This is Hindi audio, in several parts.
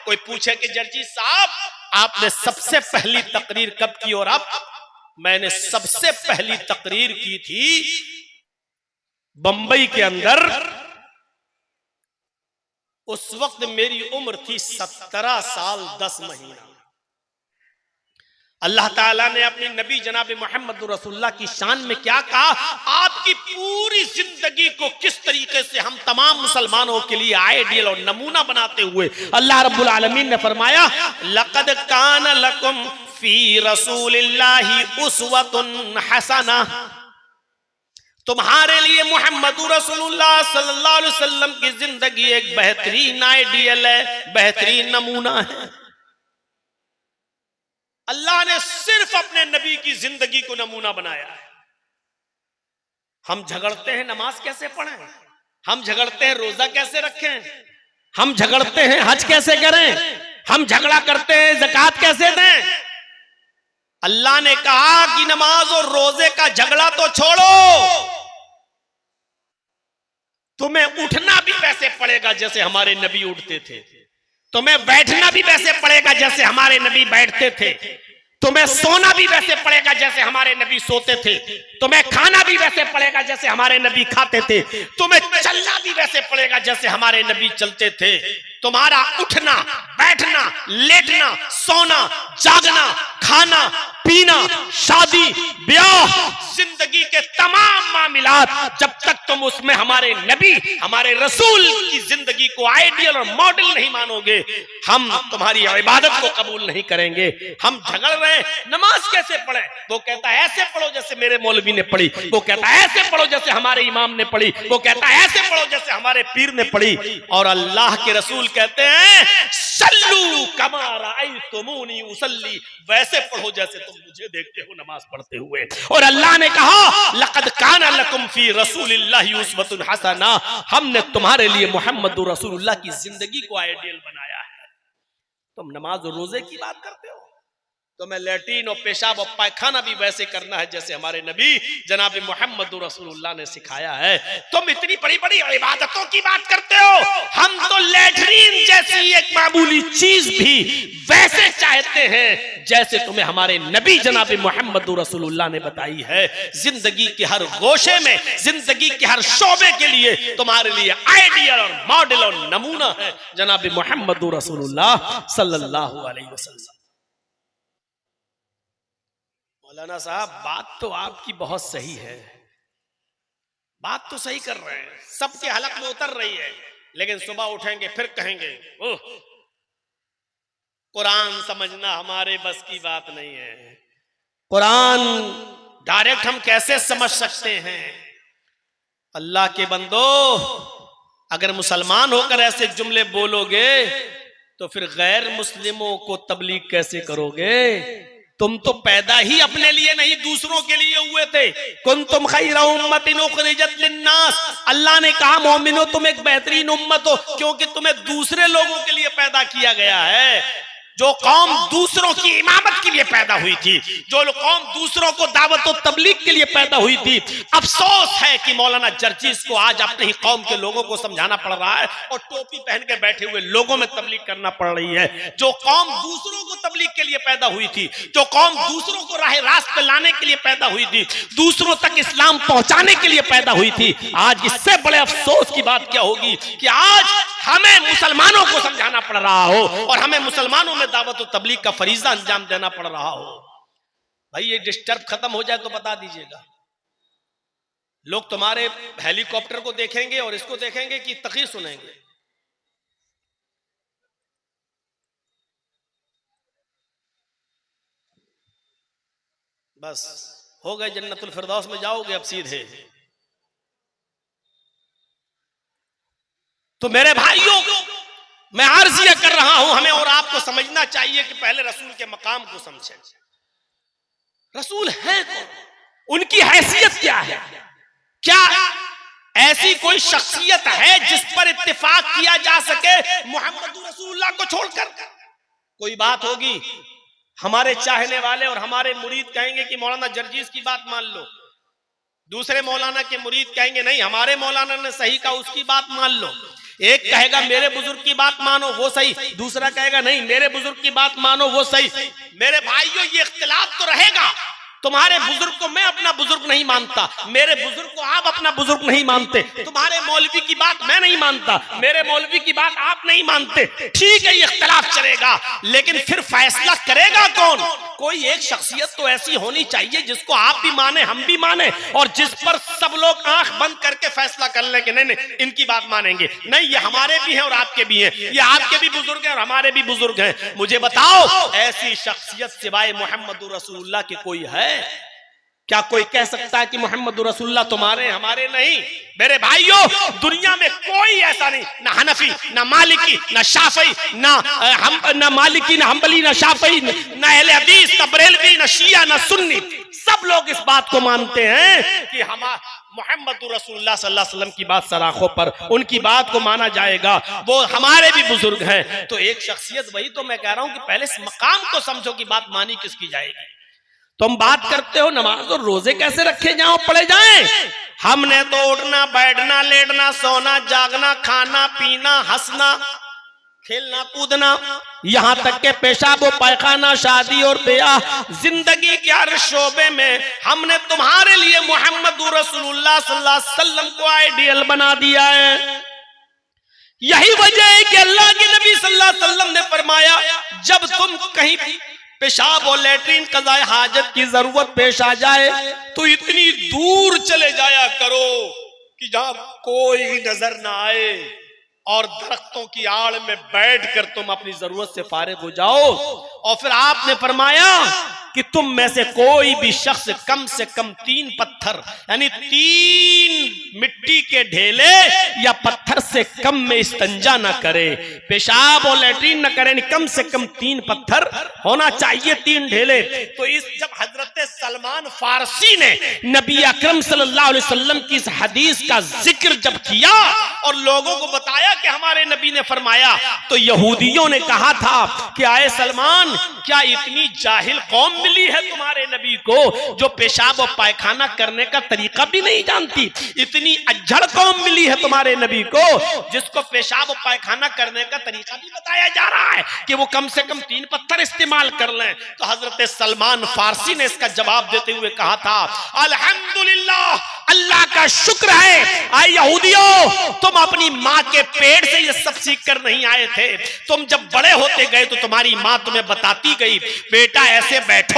कोई पूछे कि जर्जी साहब आपने सबसे पहली तकरीर कब की, और अब मैंने सबसे पहली तकरीर की थी बंबई के अंदर, उस वक्त मेरी उम्र थी 17 साल 10 महीना। अल्लाह ताला ने अपने नबी जनाब मोहम्मद रसूलुल्लाह की शान में क्या कहा, आपकी पूरी जिंदगी को किस तरीके से हम तमाम मुसलमानों के लिए आइडियल और नमूना बनाते हुए अल्लाह रब्बुल आलमीन ने फरमाया, लक़द कान लकुम फी रसूलिल्लाहि उस्वतुन हसना, तुम्हारे लिए मोहम्मद रसूलुल्लाह सल्लल्लाहु अलैहि वसल्लम की जिंदगी एक बेहतरीन आइडियल है, बेहतरीन नमूना है। अल्लाह ने सिर्फ अपने नबी की जिंदगी को नमूना बनाया है। हम झगड़ते हैं नमाज कैसे पढ़ें, हम झगड़ते हैं रोजा कैसे रखें, हम झगड़ते हैं हज कैसे करें, हम झगड़ा करते हैं ज़कात कैसे दें। अल्लाह ने कहा कि नमाज और रोजे का झगड़ा तो छोड़ो, तुम्हें उठना भी वैसे पड़ेगा जैसे हमारे नबी उठते थे, तुम्हें बैठना भी वैसे पड़ेगा जैसे हमारे नबी बैठते थे, तुम्हें सोना भी वैसे पड़ेगा जैसे हमारे नबी सोते थे, तुम्हें खाना भी वैसे पड़ेगा जैसे हमारे नबी खाते थे, तुम्हें चलना भी वैसे पड़ेगा जैसे हमारे नबी चलते थे। तुम्हारा उठना, बैठना, लेटना, सोना, जागना, खाना, पीना, शादी, ब्याह, जिंदगी के तमाम मामलात, जब तक तुम उसमें हमारे नबी, हमारे रसूल की जिंदगी को आइडियल और मॉडल नहीं मानोगे, हम तुम्हारी इबादत को कबूल नहीं करेंगे। हम झगड़ रहे हैं नमाज कैसे पढ़े, वो कहता है ऐसे पढ़ो जैसे मेरे मौलवी ने पढ़ी, वो कहता है ऐसे पढ़ो जैसे हमारे इमाम ने पढ़ी, वो कहता है ऐसे पढ़ो जैसे हमारे पीर ने पढ़ी। और अल्लाह के रसूल कहते हैं सल्लू कमा राअयतुमूनी उसल्ली, वैसे पढ़ो जैसे तुम मुझे देखते हो नमाज पढ़ते हुए। और अल्लाह ने कहा लक़द काना लकुम फी रसूलिल्लाहि उस्वतुन हसना, हमने तुम्हारे लिए मोहम्मद रसूलुल्लाह की जिंदगी को आइडियल बनाया है। तुम नमाज और रोजे की बात करते हो, तुम्हें लैट्रीन और पेशाब और पायखाना भी वैसे करना है जैसे हमारे नबी जनाब मोहम्मद रसूलुल्लाह ने सिखाया है। तुम इतनी बड़ी बड़ी इबादतों की बात करते हो, हम तो लैट्रीन जैसी एक मामूली चीज भी वैसे चाहते हैं जैसे तुम्हें हमारे नबी जनाब मोहम्मद रसूलुल्लाह ने बताई है। जिंदगी के हर गोशे में, जिंदगी के हर शोबे के लिए तुम्हारे लिए आइडियल और मॉडल और नमूना है जनाब मोहम्मद रसूलुल्लाह सल्लल्लाहु अलैहि वसल्लम। मौलाना साहब बात तो आपकी बहुत सही है, बात तो सही कर रहे हैं, सबके हलक में उतर रही है, लेकिन सुबह उठेंगे फिर कहेंगे ओह कुरान समझना हमारे बस की बात नहीं है, कुरान डायरेक्ट हम कैसे समझ सकते हैं। अल्लाह के बंदो, अगर मुसलमान होकर ऐसे जुमले बोलोगे तो फिर गैर मुस्लिमों को तबलीग कैसे करोगे। तुम तो पैदा ही अपने लिए नहीं दूसरों के लिए हुए थे। कुंतुम खैरा उम्मतिन उखरिजत लिन्नास, अल्लाह ने कहा मोमिनो तुम एक बेहतरीन उम्मत हो क्योंकि तुम्हें दूसरे लोगों के लिए पैदा किया गया है। जो कौम दूसरों की इमामत के लिए पैदा हुई थी, जो कौम दूसरों को दावत और तबलीग के लिए पैदा हुई थी, अफसोस है कि मौलाना जर्जीस को आज अपनी ही कौम के लोगों को समझाना पड़ रहा है और टोपी पहन के बैठे हुए लोगों में तबलीग करना पड़ रही है। जो कौम दूसरों को तबलीग के लिए पैदा हुई थी, जो कौम दूसरों को राह रास्त पे लाने के लिए पैदा हुई थी, दूसरों तक इस्लाम पहुंचाने के लिए पैदा हुई थी, आज इससे बड़े अफसोस की बात क्या होगी कि आज हमें मुसलमानों को समझाना पड़ रहा हो और हमें मुसलमानों में दावत और तबलीग का फरीजा अंजाम देना पड़ रहा हो। भाई ये डिस्टर्ब खत्म हो जाए तो बता दीजिएगा। लोग तुम्हारे हेलीकॉप्टर को देखेंगे और इसको देखेंगे कि तक़रीर सुनेंगे। बस हो गए, जन्नतुल फिरदौस में जाओगे अब सीधे। तो मेरे भाइयों, मैं अर्ज यह कर रहा हूं, हमें और आपको समझना चाहिए कि पहले रसूल के मकाम को समझें। रसूल है कौन, उनकी हैसियत क्या है, क्या ऐसी कोई शख्सियत है जिस पर इत्तिफाक किया जा सके मोहम्मद रसूलुल्लाह को छोड़कर। कोई बात होगी, हमारे चाहने वाले और हमारे मुरीद कहेंगे कि मौलाना जर्जीस की बात मान लो, दूसरे मौलाना के मुरीद कहेंगे नहीं हमारे मौलाना ने सही कहा, उसकी बात मान लो। एक कहेगा मेरे बुजुर्ग की बात मानो वो सही, दूसरा कहेगा नहीं मेरे बुजुर्ग की बात मानो वो सही। मेरे भाइयों ये इख्तिलाफ तो रहेगा। तुम्हारे बुजुर्ग को मैं अपना बुजुर्ग नहीं मानता, मेरे बुजुर्ग को आप अपना बुजुर्ग नहीं मानते, तुम्हारे मौलवी की बात मैं नहीं मानता, मेरे मौलवी की बात आप नहीं मानते। ठीक है ये इख्तिलाफ चलेगा, लेकिन फिर फैसला करेगा कौन? कोई एक शख्सियत तो ऐसी होनी चाहिए जिसको आप भी माने हम भी माने, और जिस पर सब लोग आंख बंद करके फैसला कर लें कि नहीं नहीं इनकी बात मानेंगे। नहीं ये हमारे भी हैं और आपके भी हैं, ये आपके भी बुजुर्ग हैं और हमारे भी बुजुर्ग हैं। मुझे बताओ ऐसी शख्सियत सिवाय मोहम्मद रसूलुल्लाह की कोई है? क्या कोई कह सकता है कि मोहम्मद रसूलुल्लाह तुम्हारे हमारे? नहीं मेरे भाइयों, दुनिया में कोई ऐसा नहीं, ना हनफी ना मालिकी ना शाफी ना मालिकी ना हम्बली ना शाफी ना अहले हदीस ना बरेलवी ना शिया ना सुन्नी, सब लोग इस बात को मानते हैं कि हम मोहम्मद रसूलुल्लाह सल्लल्लाहु अलैहि वसल्लम की बात सराखों पर उनकी बात को माना जाएगा, वो हमारे भी बुजुर्ग हैं। तो एक शख्सियत, वही तो मैं कह रहा हूं कि पहले इस मकाम को समझो कि बात मानी किसकी जाएगी। तुम बात करते हो नमाज और रोजे कैसे रखे जाओ पढ़े जाएं। हमने तो उठना बैठना लेटना सोना जागना खाना पीना हंसना खेलना कूदना, यहाँ तक के पेशाब पैखाना शादी और ब्याह जिंदगी के हर शोबे में हमने तुम्हारे लिए मोहम्मद रसूलुल्लाह सल्लल्लाहु अलैहि वसल्लम को आइडियल बना दिया है। यही वजह है कि अल्लाह के नबी सल्लल्लाहु अलैहि वसल्लम ने फरमाया जब तुम कहीं पेशाब और लेटरिन कज़ाए हाजत की जरूरत पेश आ जाए तो इतनी दूर चले जाया करो कि जहां कोई नजर ना आए, और दरख्तों की आड़ में बैठकर तुम अपनी जरूरत से फारिग हो जाओ। और फिर आपने फरमाया कि तुम में से कोई भी शख्स कम से कम 3 पत्थर यानी 3 मिट्टी के ढेले या पत्थर से कम में इस्तंजा ना करे, पेशाब और लेटरिन ना करे, कम से कम 3 पत्थर होना चाहिए, 3 ढेले। तो इस जब हजरत सलमान फारसी ने नबी अकरम सल्लल्लाहु अलैहि वसल्लम की इस हदीस का जिक्र जब किया और लोगों को बताया कि हमारे नबी ने फरमाया, तो यहूदियों ने कहा था कि आए सलमान, क्या इतनी जाहिल कौम मिली है तुम्हारे नबी को जो पेशाब और पायखाना करने का तरीका भी नहीं जानती? इतनी अज्जड़ कौम मिली है तुम्हारे नबी को जिसको पेशाब और पायखाना करने का तरीका भी बताया जा रहा है कि वो कम से कम 3 पत्थर इस्तेमाल कर लें। तो हजरत सलमान फारसी ने इसका जवाब देते हुए कहा था, अल्हम्दुलिल्लाह, अल्लाह का शुक्र है आए यहूदियों, तुम अपनी माँ के पेट से ये सब सीख कर नहीं आए थे। तुम जब बड़े होते गए तो तुम्हारी माँ तुम्हें बताती गई, बेटा ऐसे बैठो,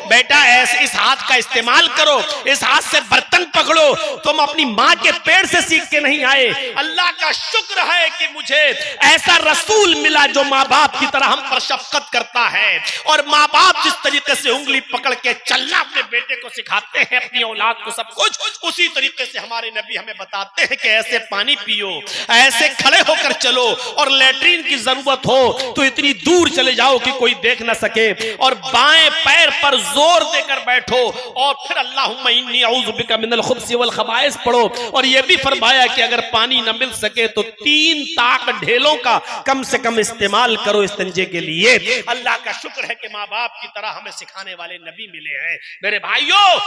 बेटा ऐसे इस हाथ का इस्तेमाल करो, इस हाथ से बर्तन पकड़ो। तुम अपनी माँ के पेट से सीख के नहीं आए। अल्लाह का शुक्र है कि मुझे ऐसा रसूल मिला जो माँ बाप की तरह हम पर शफकत करता है, और माँ बाप जिस तरीके से उंगली पकड़ के चलना अपने बेटे को सिखाते हैं, अपनी औलाद को सब कुछ, उसी तरीके से हमारे नबी हमें बताते हैं कि ऐसे पानी पियो, ऐसे खड़े होकर चलो, और लेटरिन की जरूरत हो तो इतनी दूर चले जाओ कि कोई देख ना सके, और बाएं पैर पर जोर देकर बैठो, और फिर अल्लाहुम्मा इन्नी अऊज़ु बिका मिनल खुब्सी वल खबाइस पढ़ो। और यह भी फरमाया कि अगर पानी न मिल सके तो 3 ताक ढेलों का कम से कम इस्तेमाल करो इस्तिंजे के लिए। अल्लाह का शुक्र है कि माँ बाप की तरह हमें सिखाने वाले नबी मिले हैं। मेरे भाइयों,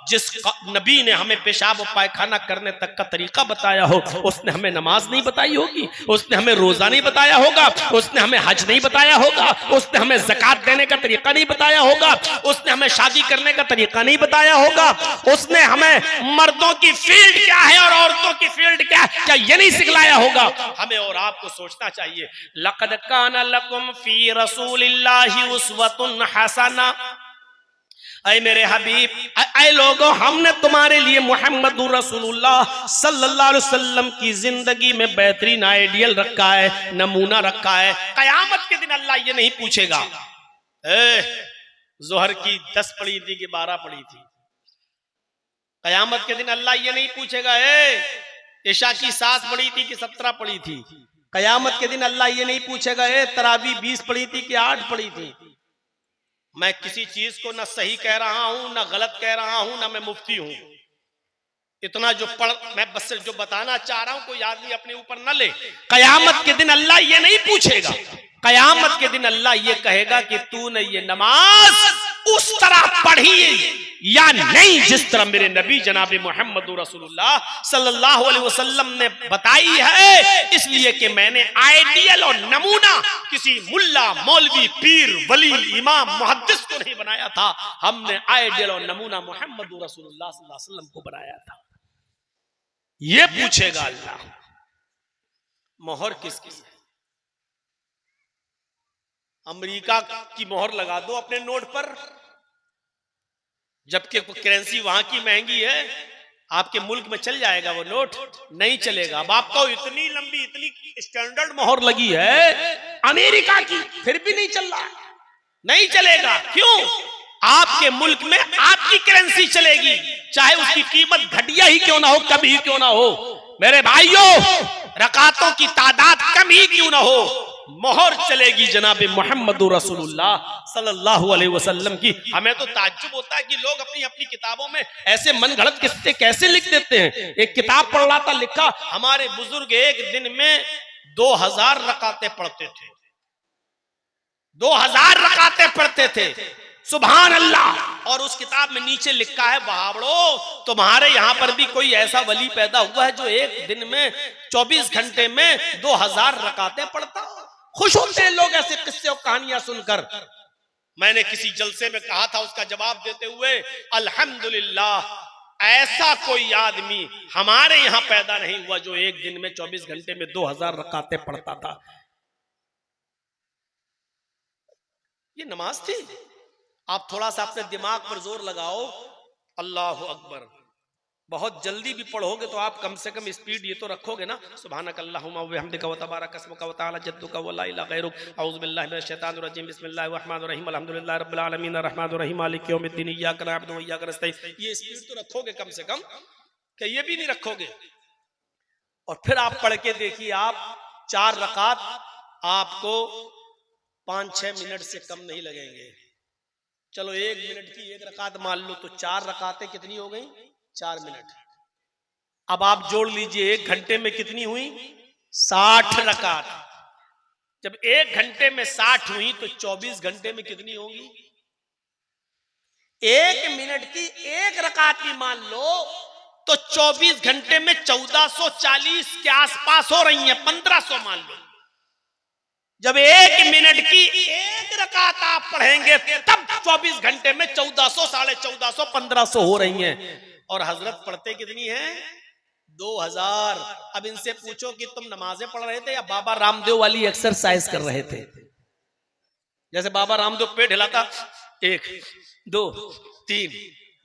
जिस नबी ने हमें पेशाब और पायखाना करने तक का तरीका बताया हो, उसने हमें नमाज नहीं बताई होगी, उसने हमें रोजा नहीं बताया होगा, उसने हमें हज नहीं बताया होगा, उसने हमें ज़कात देने का तरीका नहीं बताया होगा, उसने हमें शादी करने का तरीका नहीं बताया होगा, उसने हमें मर्दों की फील्ड क्या है और औरतों की फील्ड क्या है, क्या ये नहीं सिखलाया होगा? हमें और आपको सोचना चाहिए। लक़द काना लकुम फी रसूलिल्लाहि उस्वतुन हसना, ऐ मेरे हबीब, ऐ लोगों, हमने तुम्हारे लिए मोहम्मद रसूलुल्लाह सल्लल्लाहु अलैहि वसल्लम की जिंदगी में बेहतरीन आइडियल रखा है, नमूना रखा है। कयामत के दिन अल्लाह ये नहीं पूछेगा जोहर की 10 पढ़ी थी कि 12 पढ़ी थी। कयामत के दिन अल्लाह ये नहीं पूछेगा इशा की 7 पढ़ी थी कि 17 पढ़ी थी। कयामत के दिन अल्लाह ये नहीं पूछेगा तरावी 20 पढ़ी थी कि 8 पढ़ी थी। मैं किसी चीज को ना सही कह रहा हूं ना गलत कह रहा हूं, ना मैं मुफ्ती हूं। इतना जो मैं बस जो बताना चाह रहा हूं कोई आदमी अपने ऊपर न ले। कयामत के दिन अल्लाह ये नहीं पूछेगा, कयामत के दिन अल्लाह ये कहेगा कि तूने ये नमाज उस तरह पढ़ी या नहीं, जिस तरह मेरे नबी जनाब मोहम्मद रसूलुल्लाह सल्लल्लाहु अलैहि वसल्लम ने बताई है। इसलिए कि मैंने आइडियल और नमूना किसी मुल्ला, मौलवी, पीर, वली, इमाम, मुहद्दिस को नहीं बनाया था। हमने आइडियल और नमूना मोहम्मद रसूलुल्लाह सल्लल्लाहु अलैहि वसल्लम को बनाया था। ये पूछेगा अल्लाह, मोहर किसकी है? अमेरिका की मोहर लगा दो अपने नोट पर, जबकि करेंसी वहां की महंगी है। आपके मुल्क में चल जाएगा वो नोट? नहीं चलेगा। अब आपको इतनी लंबी, इतनी स्टैंडर्ड मोहर लगी है अमेरिका की, फिर भी नहीं चल रहा, नहीं चलेगा। क्यों? आपके मुल्क में आपकी करेंसी चलेगी, चाहे उसकी कीमत घटिया ही क्यों ना हो, कभी क्यों ना हो। मेरे भाइयों, रकातों की तादाद कम ही क्यों ना हो, मोहर चलेगी जनाब मोहम्मद रसूलुल्लाह सल्लल्लाहु अलैहि वसल्लम की। हमें तो ताज्जुब होता है कि लोग अपनी अपनी किताबों में ऐसे मनगढ़ंत किस्से कैसे लिख देते हैं। एक किताब पढ़ रहा था, लिखा हमारे बुजुर्ग एक दिन में 2000 रकातें पढ़ते थे, 2000 रकातें पढ़ते थे, सुभान अल्लाह। और उस किताब में नीचे लिखा है, वहाबड़ो तुम्हारे यहां पर भी कोई ऐसा वली पैदा हुआ है जो एक दिन में 24 घंटे में 2000 रकातें पढ़ता? खुश होते हैं लोग ऐसे किस्से और कहानियां सुनकर। मैंने किसी जलसे में कहा था, उसका जवाब देते हुए, अल्हम्दुलिल्लाह, ऐसा कोई आदमी हमारे यहां पैदा नहीं हुआ जो एक दिन में 24 घंटे में 2000 रकातें पढ़ता था। ये नमाज थी। आप थोड़ा सा अपने दिमाग पर जोर लगाओ, अल्लाह अकबर। बहुत जल्दी भी पढ़ोगे तो आप कम से कम स्पीड ये तो रखोगे ना, सुभानक अल्लाहुम्मा व बिहम्दिका व तबारक अस्मुका व तआला जद्दुका व ला इलाहा गैरुक, औज़ु बिल्लाहि मिनश शैतानिर रजीम, बिस्मिल्लाहिर रहमानिर रहीम, अल्हम्दुलिल्लाहि रब्बिल आलमीन, अर्रहमानिर रहीम, मालिकि यौमिद्दीन, इय्याका नअबुदु व इय्याका नस्तईन। ये स्पीड तो रखोगे कम से कम, कि ये भी नहीं रखोगे। और फिर आप पढ़ के देखिए, आप 4 रकात आपको 5-6 मिनट से कम नहीं लगेंगे। चलो 1 मिनट की 1 रकात मान लो, तो 4 रकातें कितनी हो गई? 4 मिनट। अब आप जोड़ लीजिए 1 घंटे में कितनी हुई? 60 रकात। जब 1 घंटे में 60 हुई तो 24 घंटे में कितनी होगी? 1 मिनट की 1 रकात की मान लो तो 24 घंटे में 1440 के आसपास हो रही है, 1500 मान लो। जब 1 मिनट की 1 रकात आप पढ़ेंगे तब 24 घंटे में 1400, 1450, 1500 हो रही हैं। और हजरत पढ़ते कितनी हैं? 2000। अब इनसे पूछो कि तुम नमाजें पढ़ रहे थे या बाबा रामदेव वाली एक्सरसाइज कर रहे थे? जैसे बाबा रामदेव पेट हिलाता, 1 2 3,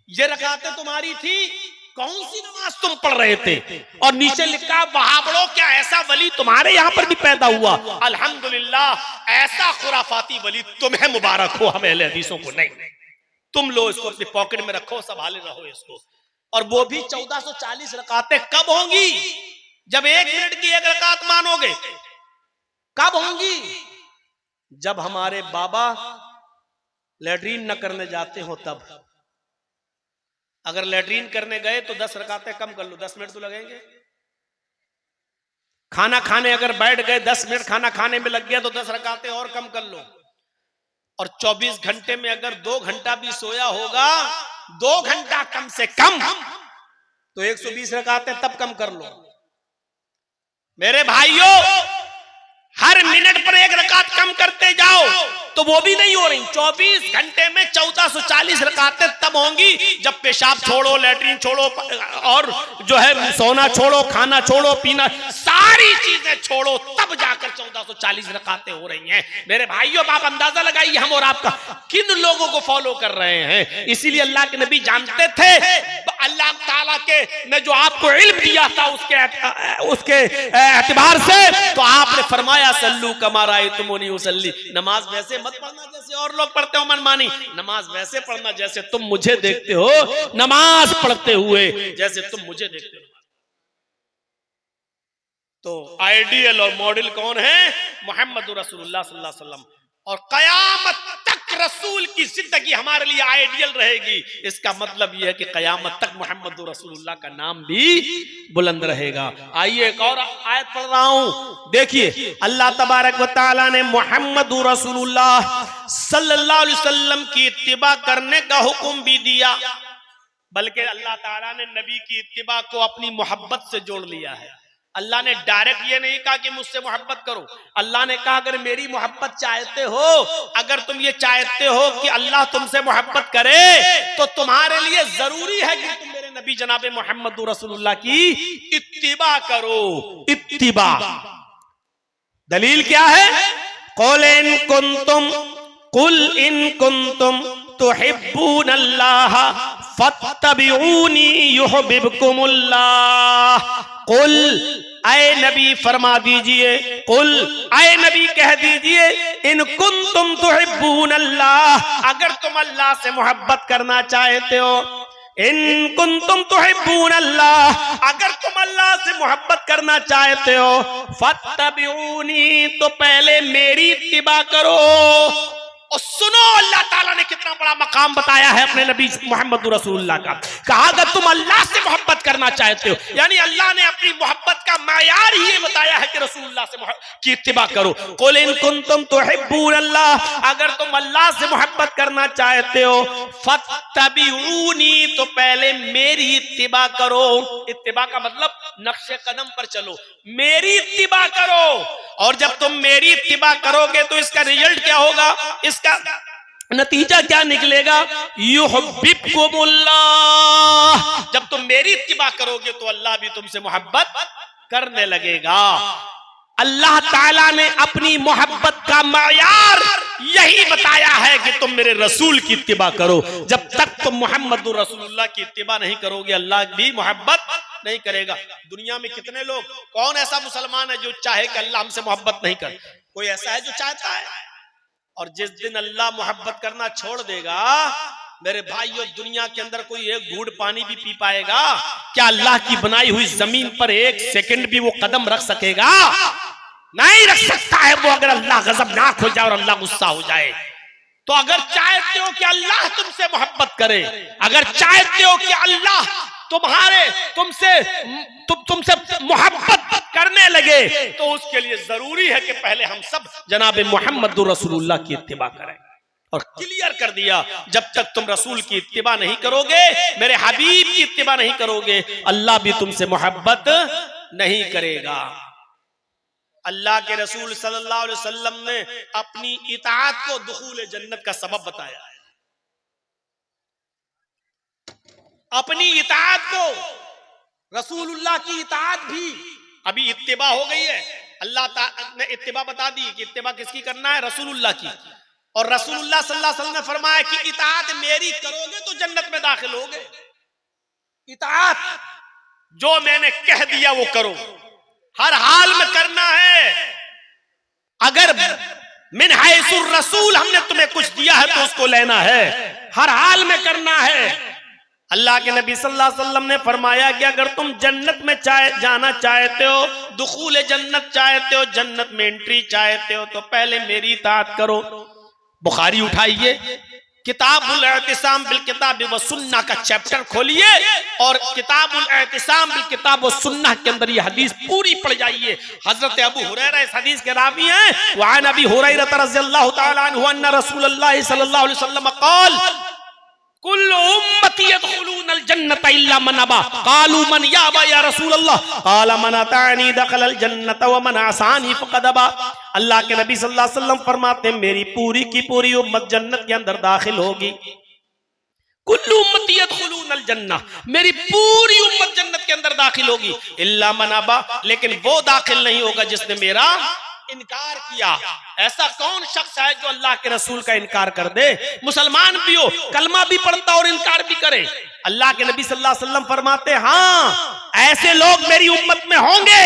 ये रकातें तुम्हारी थी। कौन सी नमाज तुम पढ़ रहे थे? और नीचे लिखा, वहाबड़ो क्या ऐसा वली तुम्हारे यहां पर भी पैदा हुआ? अल्हम्दुलिल्लाह, ऐसा खुराफाती वली तुम्हें मुबारक हो, हमें अहले हदीसों को नहीं। तुम लो इसको अपनी पॉकेट में रखो, संभाले रहो इसको। और वो भी 1440 रकातें कब होंगी? जब 1 मिनट की 1 रकात मानोगे। कब होंगी? जब हमारे बाबा लैट्रीन न करने जाते हो तब। अगर लैट्रीन करने गए तो 10 रकातें कम कर लो, 10 मिनट तो लगेंगे। खाना खाने अगर बैठ गए, 10 मिनट खाना खाने में लग गया तो 10 रकातें और कम कर लो। और 24 घंटे में अगर 2 घंटा भी सोया होगा, 2 घंटा कम से कम, तो 120 रकातें तब कम कर लो। मेरे भाइयों, हर मिनट पर 1 रकात कम करते जाओ तो वो भी नहीं हो रही। 24 घंटे में 1440 रकातें तब होंगी जब पेशाब छोड़ो, लैट्रीन छोड़ो, और जो है सोना छोड़ो, खाना छोड़ो, पीना, सारी चीजें छोड़ो, तब जाकर 1440 रकातें हो रही हैं। मेरे भाइयों, आप अंदाजा लगाइए हम और आपका किन लोगों को फॉलो कर रहे हैं। इसीलिए अल्लाह के नबी जानते थे, अल्लाह ताला के ने जो आपको इल्म दिया था उसके एतबार से, तो आपने फरमाया, सल्लू कमा रायतुमूनी उसल्ली, नमाज वैसे मत पढ़ना जैसे और लोग पढ़ते हो मनमानी, नमाज वैसे पढ़ना जैसे तुम मुझे देखते हो नमाज पढ़ते हुए, जैसे तुम मुझे देखते हो। तो आइडियल और मॉडल कौन है? मोहम्मद रसूलुल्लाह सल्लल्लाहु अलैहि वसल्लम। और कयामत तक रसूल की जिंदगी हमारे लिए आइडियल रहेगी। इसका मतलब यह है कि कयामत तक मोहम्मद रसूलुल्लाह का नाम भी बुलंद रहेगा। आइए एक और आयत पढ़ रहा हूं, देखिए। अल्लाह तबारक व तआला ने मोहम्मद रसूलुल्लाह सल्लल्लाहु अलैहि वसल्लम की इत्तिबा करने का हुक्म भी दिया। बल्कि अल्लाह ताला ने नबी की इत्तिबा को अपनी मोहब्बत से जोड़ लिया है। अल्लाह ने डायरेक्ट ये नहीं कहा कि मुझसे मोहब्बत करो, अल्लाह ने कहा अगर मेरी मोहब्बत चाहते हो, अगर तुम ये चाहते हो कि अल्लाह तुमसे मोहब्बत करे, तो तुम्हारे लिए जरूरी है कि तुम मेरे नबी जनाबे मोहम्मद रसूलुल्लाह की इत्तिबा करो। इत्तिबा दलील क्या है? कुल इन कुंतुम तुहिब्बूनल्लाह फत्तबिऊनी युहिब्बुकुमुल्लाह। कुल आए नबी फरमा दीजिए, कुल आए नबी कह दीजिए, इन कुंतुम तुहिब्बूनल्लाह, अगर तुम अल्लाह से मोहब्बत करना चाहते हो, इन कुंतुम तुहिब्बूनल्लाह, अगर तुम अल्लाह से मोहब्बत करना चाहते हो, फत्तबिऊनी, तो पहले मेरी इत्तिबा करो। और सुनो अल्लाह ताला ने कितना बड़ा मकाम बताया है अपने नबी मोहम्मद रसूलुल्लाह का। कहा अगर तुम अल्लाह से मोहब्बत करना चाहते हो, यानी अल्लाह ने अपनी मोहब्बत का मायार ही ये बताया है कि रसूलुल्लाह से की इत्तिबा करो। कुल इन कुंतुम तुहिब्बूनल्लाह, अगर तुम अल्लाह से मोहब्बत करना चाहते हो, फत्तबिऊनी, तो पहले मेरी इत्तिबा करो। इत्तिबा का मतलब नक्शे कदम पर चलो, मेरी इत्तिबा करो। और जब तुम मेरी इत्तिबा करोगे तो इसका रिजल्ट क्या होगा, इसका नतीजा क्या निकलेगा? युहिब्बुकुमुल्लाह, जब तुम मेरी इत्तिबा करोगे तो अल्लाह भी तुमसे मोहब्बत करने लगेगा। अल्लाह ताला ने अपनी मोहब्बत का मायार यही बताया है कि तुम मेरे रसूल की इत्तिबा करो। जब तक तुम मोहम्मद रसूलुल्लाह की इत्तिबा नहीं करोगे, अल्लाह भी मोहब्बत नहीं करेगा। दुनिया में कितने लोग, कौन ऐसा मुसलमान है जो चाहे कि अल्लाह हमसे मोहब्बत नहीं करे? कोई ऐसा है जो चाहता है? और जिस दिन अल्लाह मोहब्बत करना छोड़ देगा, मेरे भाइयों, दुनिया के अंदर कोई एक घूंट पानी भी पी पाएगा? क्या अल्लाह की बनाई हुई जमीन पर एक सेकंड भी वो कदम रख सकेगा? नहीं रख सकता है वो, अगर अल्लाह गजबनाक हो जाए और अल्लाह गुस्सा हो जाए। तो अगर चाहते हो कि अल्लाह तुमसे मोहब्बत करे, अगर चाहते हो कि अल्लाह तुमसे मोहब्बत करने लगे, तो उसके लिए जरूरी है कि पहले हम सब जनाब मोहम्मद रसूलुल्लाह की इत्तिबा करें। और क्लियर कर दिया, जब तक तुम रसूल की इत्तिबा नहीं करोगे, मेरे हबीब की इत्तिबा नहीं करोगे, अल्लाह भी तुमसे मोहब्बत नहीं करेगा। अल्लाह के रसूल सल्लल्लाहु अलैहि वसल्लम ने अपनी इताअत को दुखूल जन्नत का सबब बताया। अपनी इताअत को, रसूलुल्लाह की इताअत भी, अभी इत्तिबा हो गई है, अल्लाह ने इत्तिबा बता दी कि इत्तिबा किसकी करना है? रसूलुल्लाह की। और रसूलुल्लाह सल्लल्लाहु अलैहि वसल्लम ने फरमाया कि इताअत मेरी करोगे तो जन्नत में दाखिल होगे। इताअत, जो मैंने कह दिया वो करो, हर हाल में करना है। अगर मिन हैसुर रसूल हमने तुम्हें कुछ दिया है तो उसको लेना है, हर हाल में करना है। अल्लाह के नबी सल्लल्लाहु अलैहि वसल्लम ने फरमाया कि अगर तुम जन्नत में जाना चाहते हो, दुखूल जन्नत चाहते हो, जन्नत में एंट्री चाहते हो, तो पहले मेरी इताअत करो। बुखारी उठाइए, किताबुल एतिसाम बिल किताब व सुन्नह का चैप्टर खोलिए और किताबुल एतिसाम बिल किताब व सुन्नह के अंदर ये हदीस पूरी पढ़ जाइए। हजरत अबू हुरैरा इस हदीस के रावी हैं। वअन अबी हुरैरा रज़ियल्लाहु तआला अन्हु अन्ना रसूलुल्लाह सल्लल्लाहु अलैहि वसल्लम क़ाल कुल्लु उम्मती यदखुलूनल जन्नत इल्ला मन अबा क़ालू मन या अबा या रसूलल्लाह क़ाल मन अतानी दखलल जन्नत व मन असानी फ़क़द अबा। अल्लाह के नबी सल्लल्लाहु अलैहि वसल्लम फरमाते हैं, मेरी पूरी की पूरी उम्मत जन्नत के अंदर दाखिल होगी। कुल्लु उम्मती यदखुलूनल जन्नह, मेरी पूरी उम्मत जन्नत के अंदर दाखिल होगी, इल्ला मन अबा, लेकिन वो दाखिल नहीं होगा जिसने मेरा इनकार किया। ऐसा कौन शख्स है जो अल्लाह के रसूल का इनकार कर दे? मुसलमान भी हो, कलमा भी पढ़ता और इनकार भी करे। अल्लाह के नबी सल्लल्लाहु अलैहि वसल्लम फरमाते, हाँ ऐसे लोग मेरी उम्मत में होंगे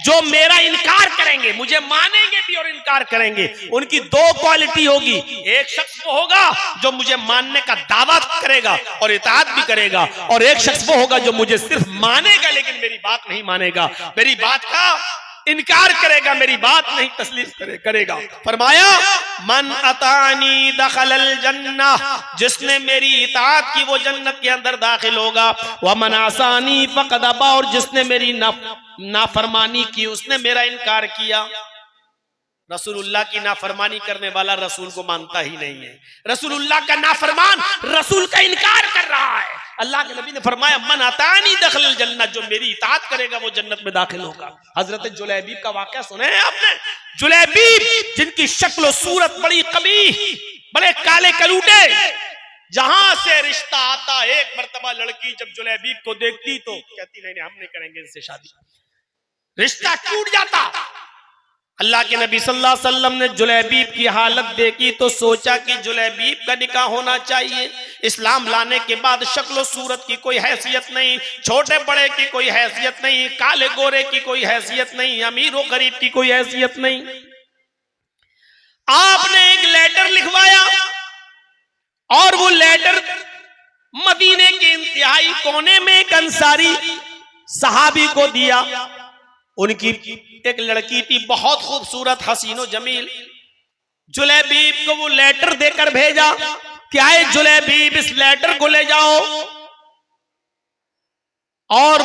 जो मेरा इनकार करेंगे, मुझे मानेंगे भी और इनकार करेंगे। उनकी दो क्वालिटी होगी, एक शख्स वो होगा जो मुझे मानने का दावा करेगा और इताअत भी करेगा, और एक शख्स वो होगा जो मुझे सिर्फ मानेगा लेकिन मेरी बात नहीं मानेगा, मेरी बात का इनकार करेगा, मेरी बात नहीं तस्लीम करेगा। फरमाया मन अतानी दखलल जन्नह, जिसने मेरी इताअत की वो जन्नत के अंदर दाखिल होगा। व मन आसानी फ़क़द अबा, और जिसने मेरी नाफरमानी की उसने मेरा इनकार किया। रसूलुल्लाह की नाफरमानी करने वाला रसूल को मानता ही नहीं है। रसूलुल्लाह का नाफरमान रसूल का इनकार कर रहा है। अल्लाह के नबी ने फरमाया मन अतानी दखलल जन्नत, जो मेरी इताअत करेगा वो जन्नत में दाखिल होगा। हजरत जुलैबीब का वाकया सुने हैं आपने? जुलैबीब जिनकी शक्ल सूरत बड़ी कबीह, बड़े काले कलूटे, जहां से रिश्ता आता, एक मर्तबा लड़की जब जुलैबीब को देखती तो कहती नहीं हम नहीं करेंगे इनसे शादी, रिश्ता टूट जाता। अल्लाह के नबी सल्लल्लाहु अलैहि वसल्लम ने जुलैबीब की हालत देखी तो सोचा कि जुलैबीब का निकाह होना चाहिए। इस्लाम लाने के बाद शक्ल सूरत की कोई हैसियत नहीं, छोटे बड़े की कोई हैसियत नहीं, काले गोरे की कोई हैसियत नहीं, अमीर और गरीब की कोई हैसियत नहीं। आपने एक लेटर लिखवाया और वो लेटर मदीने के इंतहाई कोने में एक अंसारी सहाबी को दिया। उनकी एक लड़की थी बहुत खूबसूरत, हसीनो जमील। जुलैबीब को वो लेटर देकर भेजा, क्या है जुलैबीब इस लेटर को ले जाओ और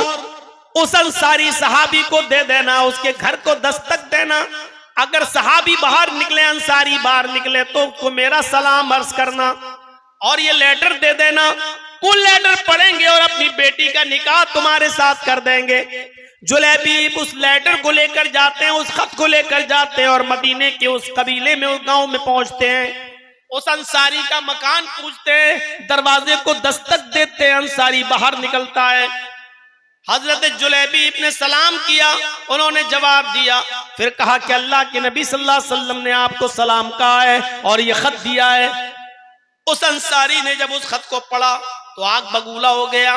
उस अंसारी सहाबी को दे देना, उसके घर को दस्तक देना। अगर सहाबी बाहर निकले, अंसारी बाहर निकले तो उसको मेरा सलाम अर्ज करना और ये लेटर दे देना। वो लेटर पढ़ेंगे और अपनी बेटी का निकाह तुम्हारे साथ कर देंगे। जुलैबीब उस लेटर को लेकर जाते हैं, उस खत को लेकर जाते हैं और मदीने के उस कबीले में, उस गांव में पहुंचते हैं। उस अंसारी का मकान पूछते हैं, दरवाजे को दस्तक देते हैं, अंसारी बाहर निकलता है। हजरत जुलैबीब ने सलाम किया, उन्होंने जवाब दिया, फिर कहा कि अल्लाह के नबी सल्लल्लाहु अलैहि वसल्लम ने आपको सलाम कहा है और ये खत दिया है। उस अंसारी ने जब उस खत को पढ़ा तो आग बगूला हो गया,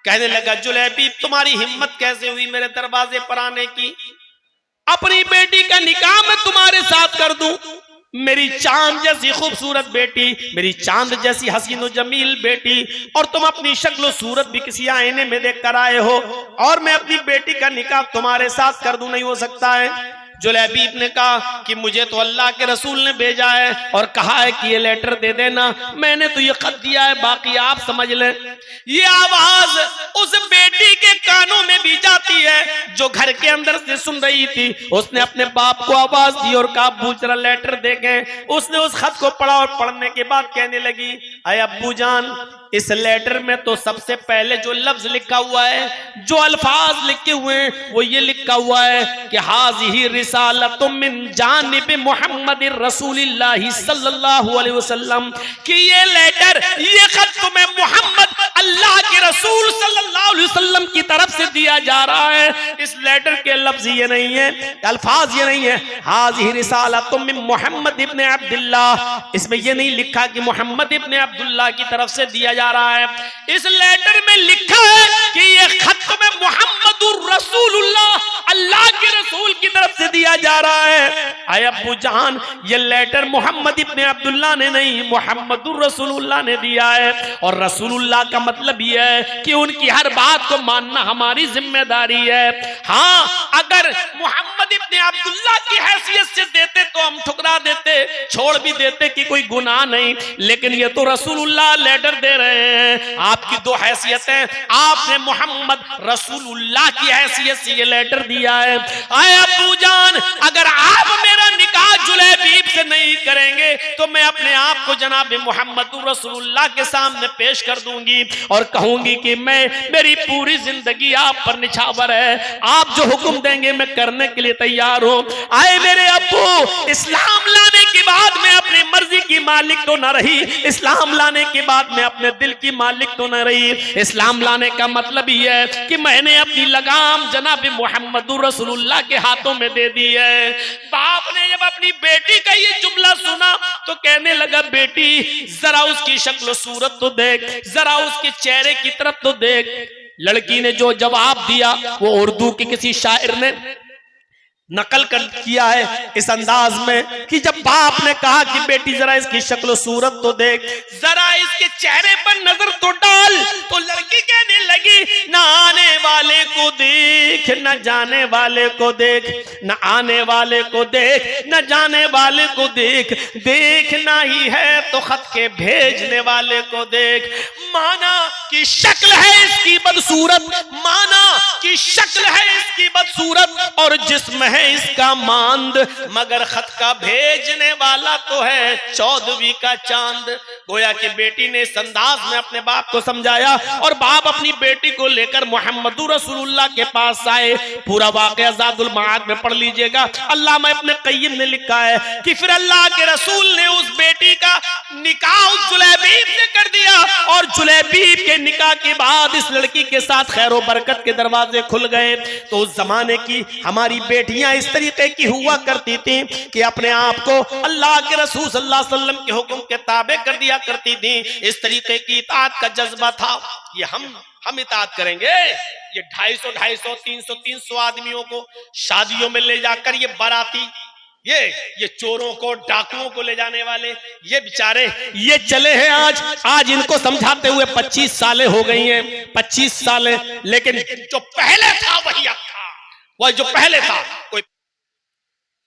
कहने लगा जुलैबीब तुम्हारी हिम्मत कैसे हुई मेरे दरवाजे पर आने की? अपनी बेटी का निकाह मैं तुम्हारे साथ कर दूं, मेरी चांद जैसी खूबसूरत बेटी, मेरी चांद जैसी हसीनो जमील बेटी, और तुम अपनी शक्ल सूरत भी किसी आईने में देख कर आए हो और मैं अपनी बेटी का निकाह तुम्हारे साथ कर दूं, नहीं हो सकता है। जुलैबीब ने कहा कि मुझे तो अल्लाह के रसूल ने भेजा है और कहा है कि ये लेटर दे देना, मैंने तो ये खत दिया है, बाकी आप समझ लें। ये आवाज उस बेटी के कानों में भी जाती है जो घर के अंदर से सुन रही थी। उसने अपने बाप को आवाज दी और कहा अब्बू जरा लेटर देखें। उसने उस खत को पढ़ा और पढ़ने के बाद कहने लगी अरे अब्बू जान, इस लेटर में तो सबसे पहले जो लफ्ज लिखा हुआ है, जो अल्फाज लिखे हुए हैं, वो ये लिखा हुआ है कि हाज़िही रिसालतुम मिन जानिब मुहम्मदिर रसूलिल्लाहि सल्लल्लाहु अलैहि वसल्लम, कि ये लेटर, ये खत तुम्हें मोहम्मद अल्लाह के रसूल सल्लल्लाहु अलैहि वसल्लम की तरफ से दिया जा रहा है। इस लेटर के लफ्ज ये नहीं है, अल्फाज ये नहीं है हाज़िही रिसालतुम मिन मुहम्मद इब्न अब्दुल्लाह, इसमें ये नहीं लिखा कि मोहम्मद इब्न अब्दुल्लाह की तरफ से दिया जा रहा है। इस लेटर में लिखा है कि ये खत में मोहम्मदुर रसूलुल्लाह, अल्लाह के रसूल की तरफ से दिया जा रहा है। आय अब्बू जान, ये लेटर मोहम्मद इब्न अब्दुल्लाह ने नहीं, मोहम्मदुर रसूलुल्लाह ने दिया है। और रसूलुल्लाह का मतलब ये है कि उनकी हर बात को मानना हमारी जिम्मेदारी है। हाँ, अगर मोहम्मद इब्न अब्दुल्लाह की हैसियत से देते तो हम ठुकरा देते, छोड़ भी देते कि कोई गुनाह नहीं, लेकिन ये तो रसूलुल्लाह लेटर दे रहे हैं। आपकी दो हैसियतें, आपने मोहम्मद रसूलुल्लाह की हैसियत से ये लेटर दिया है। आए अब्बू जान, अगर आप मेरा निकाह जुलैबीब से नहीं करेंगे तो मैं अपने आप को जनाब मोहम्मद रसूलुल्लाह के सामने पेश कर दूंगी और कहूंगी कि मेरी पूरी जिंदगी आप पर निछावर है, आप जो हुक्म देंगे मैं करने के लिए तैयार हूं। आए मेरे अब्बू, इस्लाम लाने के बाद मैं अपनी मर्जी की मालिक तो न रही, इस्लाम लाने के बाद मैं अपने दिल की मालिक तो न रही। इस्लाम लाने का मतलब ही है कि मैंने अपनी लगाम जनाब मोहम्मद रसूलुल्लाह के हाथों में दे दी है। बाप ने जब अपनी बेटी का ये जुमला सुना तो कहने लगा बेटी जरा उसकी शक्ल सूरत तो देख, जरा उसके चेहरे की तरफ तो देख। लड़की ने जो जवाब दिया वो उर्दू के किसी शायर ने नकल कर किया है इस अंदाज में कि जब बाप ने कहा कि बेटी जरा इसकी शक्ल सूरत तो देख, जरा इसके चेहरे पर नजर तो डाल, तो लड़की कहने लगी न आने वाले को देख, न जाने वाले को देख, न आने वाले को देख, न जाने वाले को देख, देखना ही है तो खत के भेजने वाले को देख। माना कि शक्ल है इसकी बदसूरत, माना कि शक्ल है इसकी बदसूरत और जिस्म है इसका मांद, मगर खत का भेजने वाला तो है 14वीं का चांद। गोया कि बेटी ने इस अंदाज में अपने बाप को समझाया और बाप अपनी बेटी को लेकर मुहम्मदुर रसूलुल्लाह के पास आए। पूरा वाक़या ज़ादुल मआद में पढ़ लीजिएगा। अल्लामा इब्न क़य्यिम ने लिखा है कि फिर अल्लाह के रसूल ने उस बेटी का निकाह उस जुलैबीब से कर दिया और जुलैबीब के निकाह के बाद इस लड़की के साथ खैर और बरकत के दरवाजे खुल गए। तो उस जमाने की हमारी बेटियां इस तरीके की हुआ करती थी कि अपने आप को अल्लाह के रसूल सल्लल्लाहु अलैहि वसल्लम के हुक्म के ताबे कर दिया करती थी। इस तरीके की इताअत का जज्बा था। ये हम इताअत करेंगे। ये 250, 300 आदमियों को शादियों में ले जाकर ये बाराती, ये चोरों को डाकुओं को ले जाने वाले ये बेचारे ये चले हैं। आज इनको समझाते हुए 25 सालें हो गई हैं, 25 सालें। लेकिन जो पहले था वही अब था, वह जो पहले था कोई।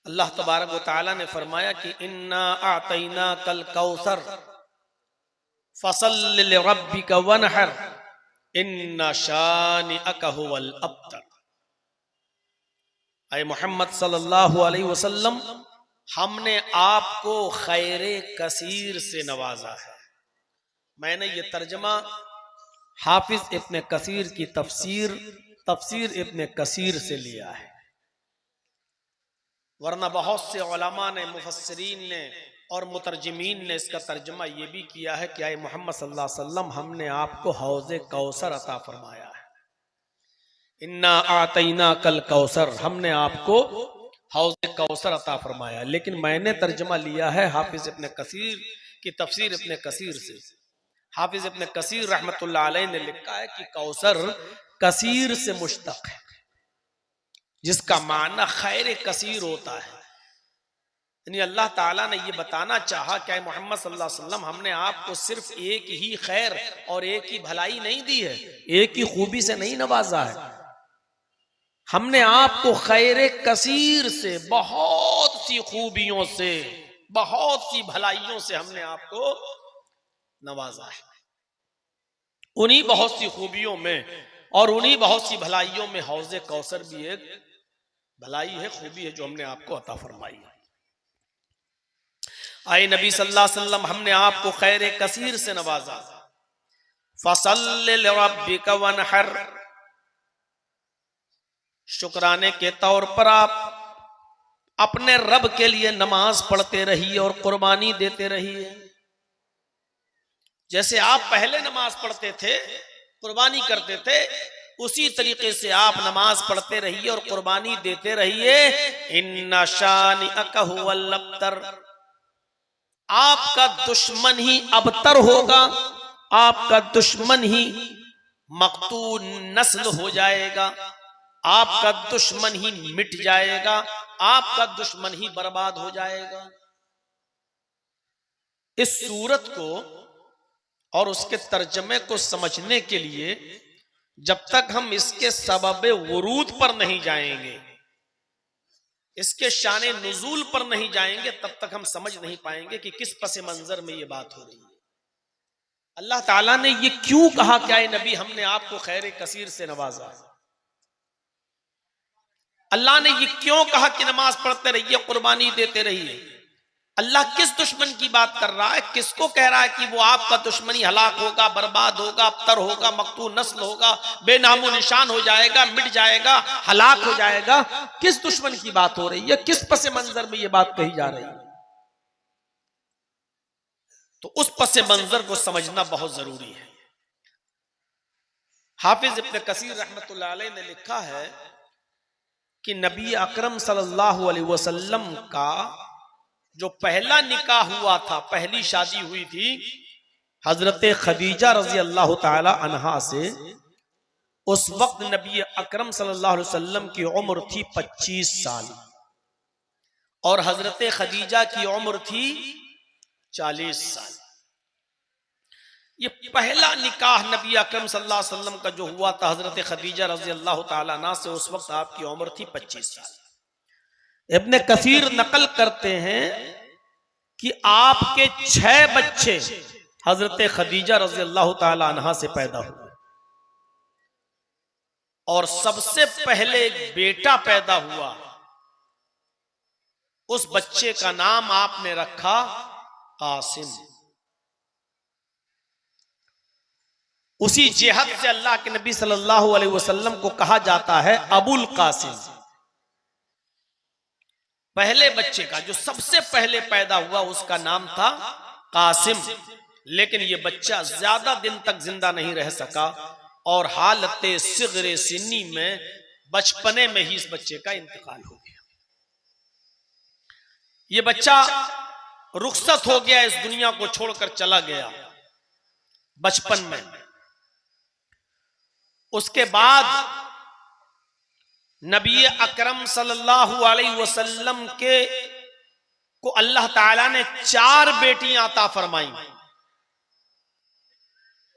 अल्लाह तबारक व तआला ने फरमाया कि इन्ना आतैना कल कौसर फसल्लि लिरब्बिका वनहर इन्ना शानिअका हुवल अब्तर। ऐ मोहम्मद सल्लल्लाहु अलैहि वसल्लम, हमने आपको खैरे कसीर से नवाजा है। मैंने ये तर्जमा हाफिज इब्न कसीर की तफसीर इब्न कसीर से लिया है, वरना बहुत से उलमा ने, मुफस्सिरीन ने और मुतरजमीन ने इसका तर्जमा ये भी किया है कि ऐ मोहम्मद सल्लल्लाहु अलैहि वसल्लम, हमने आपको हौज़े कौसर अता फरमाया है। इन्ना आतैना कल कौसर, हमने आपको हौज़े कौसर अता फरमाया। लेकिन मैंने तर्जमा लिया है हाफिज इब्न कसीर की तफसीर इब्न कसीर से। हाफिज इब्न कसीर रहमतुल्लाह अलैह ने लिखा है कि कौसर कसीर से मुश्तक है, जिसका माना खैर कसीर होता है। यानी अल्लाह ताला ने ये बताना चाहा कि मोहम्मद सल्लल्लाहु अलैहि वसल्लम, हमने आपको सिर्फ एक ही खैर और एक ही भलाई नहीं दी है, एक ही खूबी से नहीं नवाजा है। हमने आपको खैर कसीर से, बहुत सी खूबियों से, बहुत सी भलाइयों से हमने आपको नवाजा है। उन्हीं बहुत सी खूबियों में और उन्हीं बहुत सी भलाइयों में हौज़े कौसर भी एक भलाई है, खूबी है जो हमने आपको अता फरमाई है। आए नबी सल्लल्लाहु अलैहि वसल्लम, हमने आपको खैर कसीर से नवाजा। फसल्लि लिरब्बिका वनहर, शुक्राने के तौर पर आप अपने रब के लिए नमाज पढ़ते रहिए और कुर्बानी देते रहिए। जैसे आप पहले नमाज पढ़ते थे, कुर्बानी करते थे, उसी तरीके से आप नमाज पढ़ते रहिए और कुर्बानी देते रहिए। इन्ना शानिअका हुवल अब्तर, आपका दुश्मन ही अबतर होगा, आपका दुश्मन ही मकतूल नस्ल हो जाएगा, आपका दुश्मन ही मिट जाएगा, आपका दुश्मन ही बर्बाद हो जाएगा। इस सूरत को और उसके तर्जमे को समझने के लिए जब तक हम इसके सबबे वुरूद पर नहीं जाएंगे, इसके शाने नुज़ूल पर नहीं जाएंगे, तब तक हम समझ नहीं पाएंगे कि किस पसे मंजर में ये बात हो रही है। अल्लाह ताला ने ये क्यों कहा क्या है नबी, हमने आपको खैर कसीर से नवाजा। अल्लाह ने ये क्यों कहा कि नमाज पढ़ते रहिए, कुर्बानी देते रहिए। अल्लाह किस दुश्मन की बात कर रहा है, किसको कह रहा है कि वो आपका दुश्मनी हलाक होगा, बर्बाद होगा, अबतर होगा, मकतूल नस्ल होगा, बेनामो निशान हो जाएगा, मिट जाएगा, हलाक हो जाएगा? किस दुश्मन की बात हो रही है, किस पसे मंजर में ये बात कही जा रही है? तो उस पसे मंजर को समझना बहुत जरूरी है। हाफिज इब्न कसीर रहमतुल्लाह अलैह ने लिखा है कि नबी अकरम सल्लल्लाहु अलैहि वसल्लम का जो पहला निकाह हुआ था, पहली शादी हुई थी हजरत खदीजा रजी अल्लाह ताला अन्हा से। उस वक्त नबी अकरम सल्लल्लाहु अलैहि वसल्लम की उम्र थी 25 साल और हजरत खदीजा की उम्र थी 40 साल। ये पहला निकाह नबी अकरम सल्लल्लाहु अलैहि वसल्लम का जो हुआ था हजरत खदीजा रजी अल्लाह ताला अन्हा से, उस वक्त आपकी उम्र थी 25 साल। इब्न कसीर नकल करते हैं कि आपके 6 बच्चे हजरत खदीजा रज़ी अल्लाह ताला अन्हा से पैदा हुए और सबसे पहले एक बेटा पैदा हुआ। उस बच्चे का नाम आपने रखा कासिम। उसी जेहद से अल्लाह के नबी सल्लल्लाहु अलैहि वसल्लम को कहा जाता है अबुल कासिम। पहले बच्चे का जो सबसे पहले पैदा हुआ उसका नाम था कासिम, लेकिन यह बच्चा ज्यादा दिन तक जिंदा नहीं रह सका और हालत सिगरे सिन्नी में बचपने में ही इस बच्चे का इंतकाल हो गया। यह बच्चा रुखसत हो गया, इस दुनिया को छोड़कर चला गया बचपन में। उसके बाद नबी अकरम सल्लल्लाहु अलैहि वसल्लम के को अल्लाह ताला ने 4 बेटियां अता फरमाई,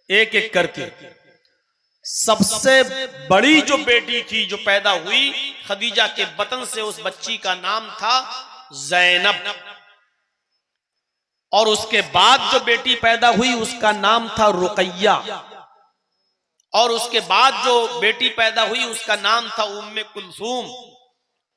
एक एक करके। सबसे बड़ी जो बेटी थी जो पैदा हुई खदीजा के बतन से, उस बच्ची का नाम था ज़ैनब। और उसके बाद जो बेटी पैदा हुई उसका नाम था रुकैया। और उसके बाद जो बेटी पैदा हुई उसका नाम था उम्मे कुलसूम।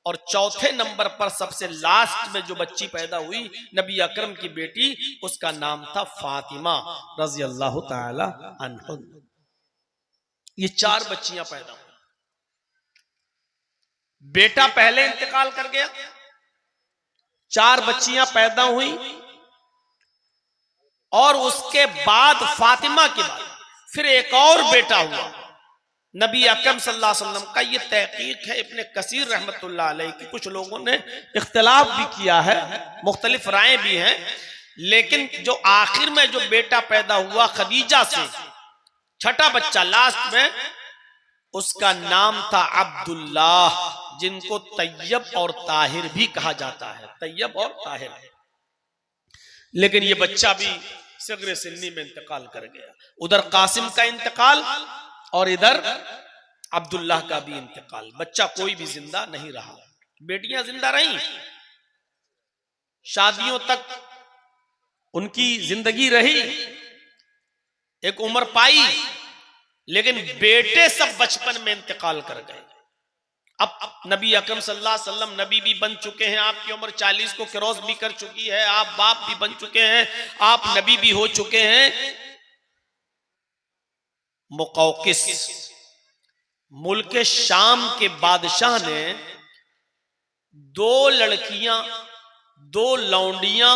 और चौथे नंबर पर सबसे लास्ट में जो बच्ची पैदा हुई नबी अकरम की बेटी, उसका नाम था फातिमा रज़ी अल्लाह ताला अन्हा। ये 4 बच्चियां पैदा हुई। बेटा पहले इंतकाल कर गया, 4 बच्चियां पैदा हुई और उसके बाद फातिमा के बाद फिर एक और बेटा हुआ नबी अकरम सल्लल्लाहु अलैहि वसल्लम का। ये तहकीक है इब्ने कसीर रहमतुल्लाह अलैह की। कुछ लोगों ने इख्तिलाफ भी किया है, मुख्तलिफ राय भी हैं, लेकिन जो आखिर में जो बेटा पैदा हुआ खदीजा से, छठा बच्चा लास्ट में, उसका नाम था अब्दुल्लाह, जिनको तैयब और ताहिर भी कहा जाता है, तैयब और ताहिर। लेकिन ये बच्चा भी सिगरे सिन्नी में इंतकाल कर गया। उधर कासिम का इंतकाल और इधर अब्दुल्लाह का भी इंतकाल। बच्चा कोई भी जिंदा नहीं रहा। बेटियां जिंदा रहीं, शादियों तक उनकी जिंदगी रही, एक उम्र पाई, लेकिन बेटे सब बचपन में इंतकाल कर गए। अब नबी अकरम सल्लल्लाहु अलैहि वसल्लम नबी भी बन चुके हैं, आपकी उम्र 40 को क्रॉस भी कर चुकी है, आप बाप भी बन चुके हैं, आप नबी भी हो चुके हैं। मुकौकिस मुल्क शाम के बादशाह ने 2 लड़कियां, 2 लौंडियां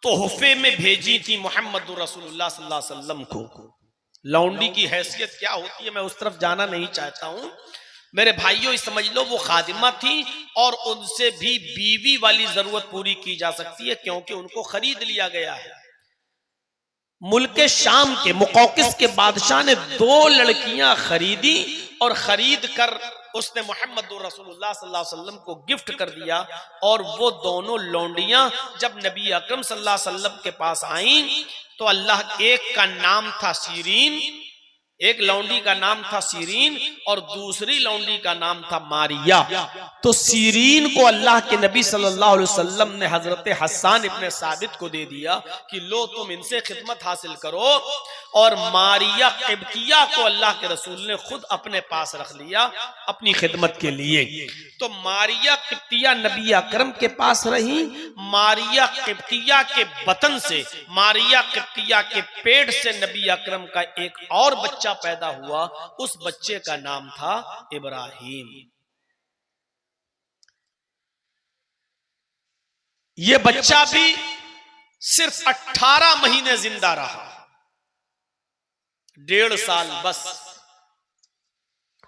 तोहफे में भेजी थी मोहम्मद रसूलुल्लाह सल्लल्लाहु अलैहि वसल्लम को। लौंडी की हैसियत क्या होती है मैं उस तरफ जाना नहीं चाहता हूं। मेरे भाइयों समझ लो वो खादिमा थी और उनसे भी बीवी वाली जरूरत पूरी की जा सकती है, क्योंकि उनको खरीद लिया गया है। मुल्क शाम के मुकौकिस के बादशाह ने 2 लड़कियां खरीदी और खरीद कर उसने मोहम्मद रसूलुल्लाह सल्लल्लाहु अलैहि वसल्लम को गिफ्ट कर दिया। और वो दोनों लौंडियां जब नबी अकरम सल्लल्लाहु अलैहि वसल्लम के पास आईं तो अल्लाह, एक का नाम था सीरीन, एक लौंडी का नाम था सीरीन और दूसरी लौंडी का नाम था मारिया। तो सीरीन को अल्लाह के नबी सल्लल्लाहु अलैहि वसल्लम ने हजरत हसन इब्ने साबित को दे दिया कि लो तुम इनसे खिदमत हासिल करो। और मारिया किब्तिया को अल्लाह के रसूल ने खुद अपने पास रख लिया अपनी खिदमत के लिए। तो मारिया किब्तिया नबी अकरम के पास रही। मारिया किब्तिया के बतन से, मारिया किब्तिया के पेट से नबी अकरम का एक और बच्चा पैदा हुआ। उस बच्चे का नाम था इब्राहिम। यह बच्चा भी सिर्फ 18 महीने जिंदा रहा, 1.5 साल बस।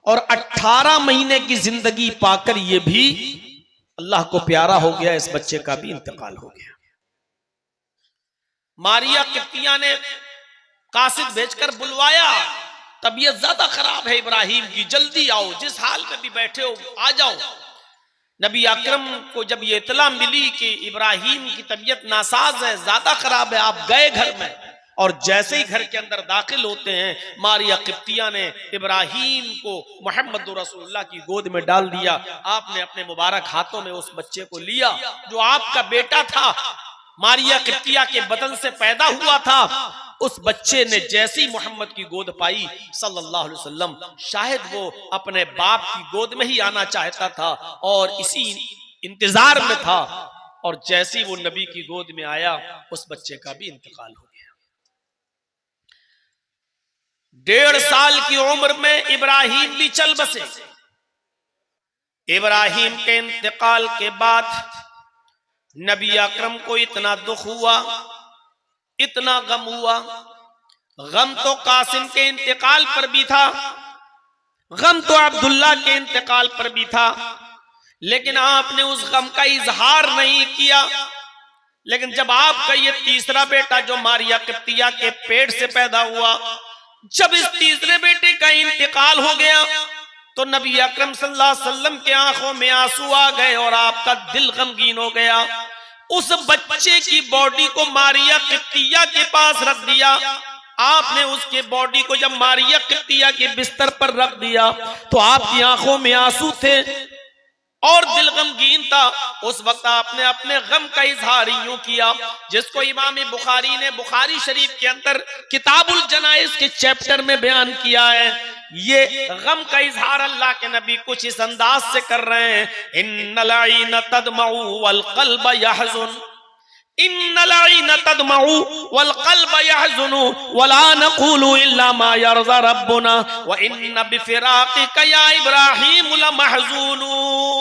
और 18 महीने की जिंदगी पाकर यह भी अल्लाह को प्यारा हो गया, इस बच्चे का भी इंतकाल हो गया। मारिया किब्तिया ने कासिद भेजकर बुलवाया, तबीयत ज्यादा खराब है इब्राहिम की, जल्दी आओ, जिस हाल में भी बैठे हो आ जाओ। नबी अकरम को जब ये इतला मिली कि इब्राहिम की तबीयत नासाज है, ज्यादा खराब है, आप गए घर में। और जैसे ही घर के अंदर दाखिल होते हैं, मारिया किब्तिया ने इब्राहिम को मोहम्मद रसूलुल्लाह की गोद में डाल दिया। आपने अपने मुबारक हाथों में उस बच्चे को लिया जो आपका बेटा था, मारिया किब्तिया के बदन से पैदा हुआ था। उस बच्चे ने जैसे ही मोहम्मद की गोद पाई सल्लल्लाहु अलैहि वसल्लम, शायद वो अपने बाप की गोद में ही आना चाहता था और इसी इंतजार में था, और जैसे ही वो नबी की गोद में आया उस बच्चे का भी इंतकाल हो गया। 1.5 साल की उम्र में इब्राहिम भी चल बसे। इब्राहिम के इंतकाल के बाद नबी अकरम को इतना दुख हुआ, इतना गम हुआ। गम तो कासिम के इंतकाल पर भी था, गम तो अब्दुल्ला के इंतकाल पर भी था, लेकिन आपने उस गम का इजहार नहीं किया। लेकिन जब आपका ये तीसरा बेटा जो मारिया किप्तिया के पेट से पैदा हुआ, जब इस तीसरे बेटे का इंतकाल हो गया तो नबी अकरम सल्लल्लाहु अलैहि वसल्लम के आंखों में आंसू आ गए और आपका दिल गमगीन हो गया। उस बच्चे की बॉडी को मारिया किप्तिया के पास रख दिया। आपने उसके बॉडी को जब मारिया किप्तिया के बिस्तर पर रख दिया तो आपकी आंखों में आंसू थे और दिल गमगीन था। उस वक्त आपने अपने गम का इजहार यूं किया जिसको इमाम बुखारी ने बुखारी शरीफ के अंदर किताबुल जनाइज के चैप्टर में बयान किया है। ये गम का इजहार अल्लाह के नबी कुछ इस अंदाज से कर रहे हैं, इन्नल ऐन तदमउ वल क़ल्ब यहज़ुन, इन्नल ऐन तदमउ वल क़ल्ब यहज़ुनु वला नक़ूलु इल्ला मा यरज़ा रब्बुना व इन्न बिफ़िराक़िका या इब्राहीम लमहज़ूनून।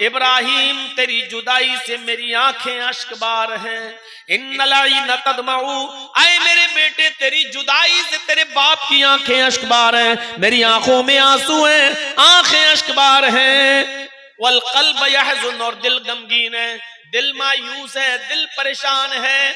इब्राहिम तेरी जुदाई से मेरी आंखें अश्कबार हैं। इन्नल ऐन तदमउ, ऐ मेरे बेटे तेरी जुदाई से तेरे बाप की आंखें अश्कबार हैं, मेरी आंखों में आंसू हैं, आंखें अश्कबार हैं। वल क़ल्ब यहज़ुन, और दिल गमगीन है, दिल मायूस है, दिल परेशान है।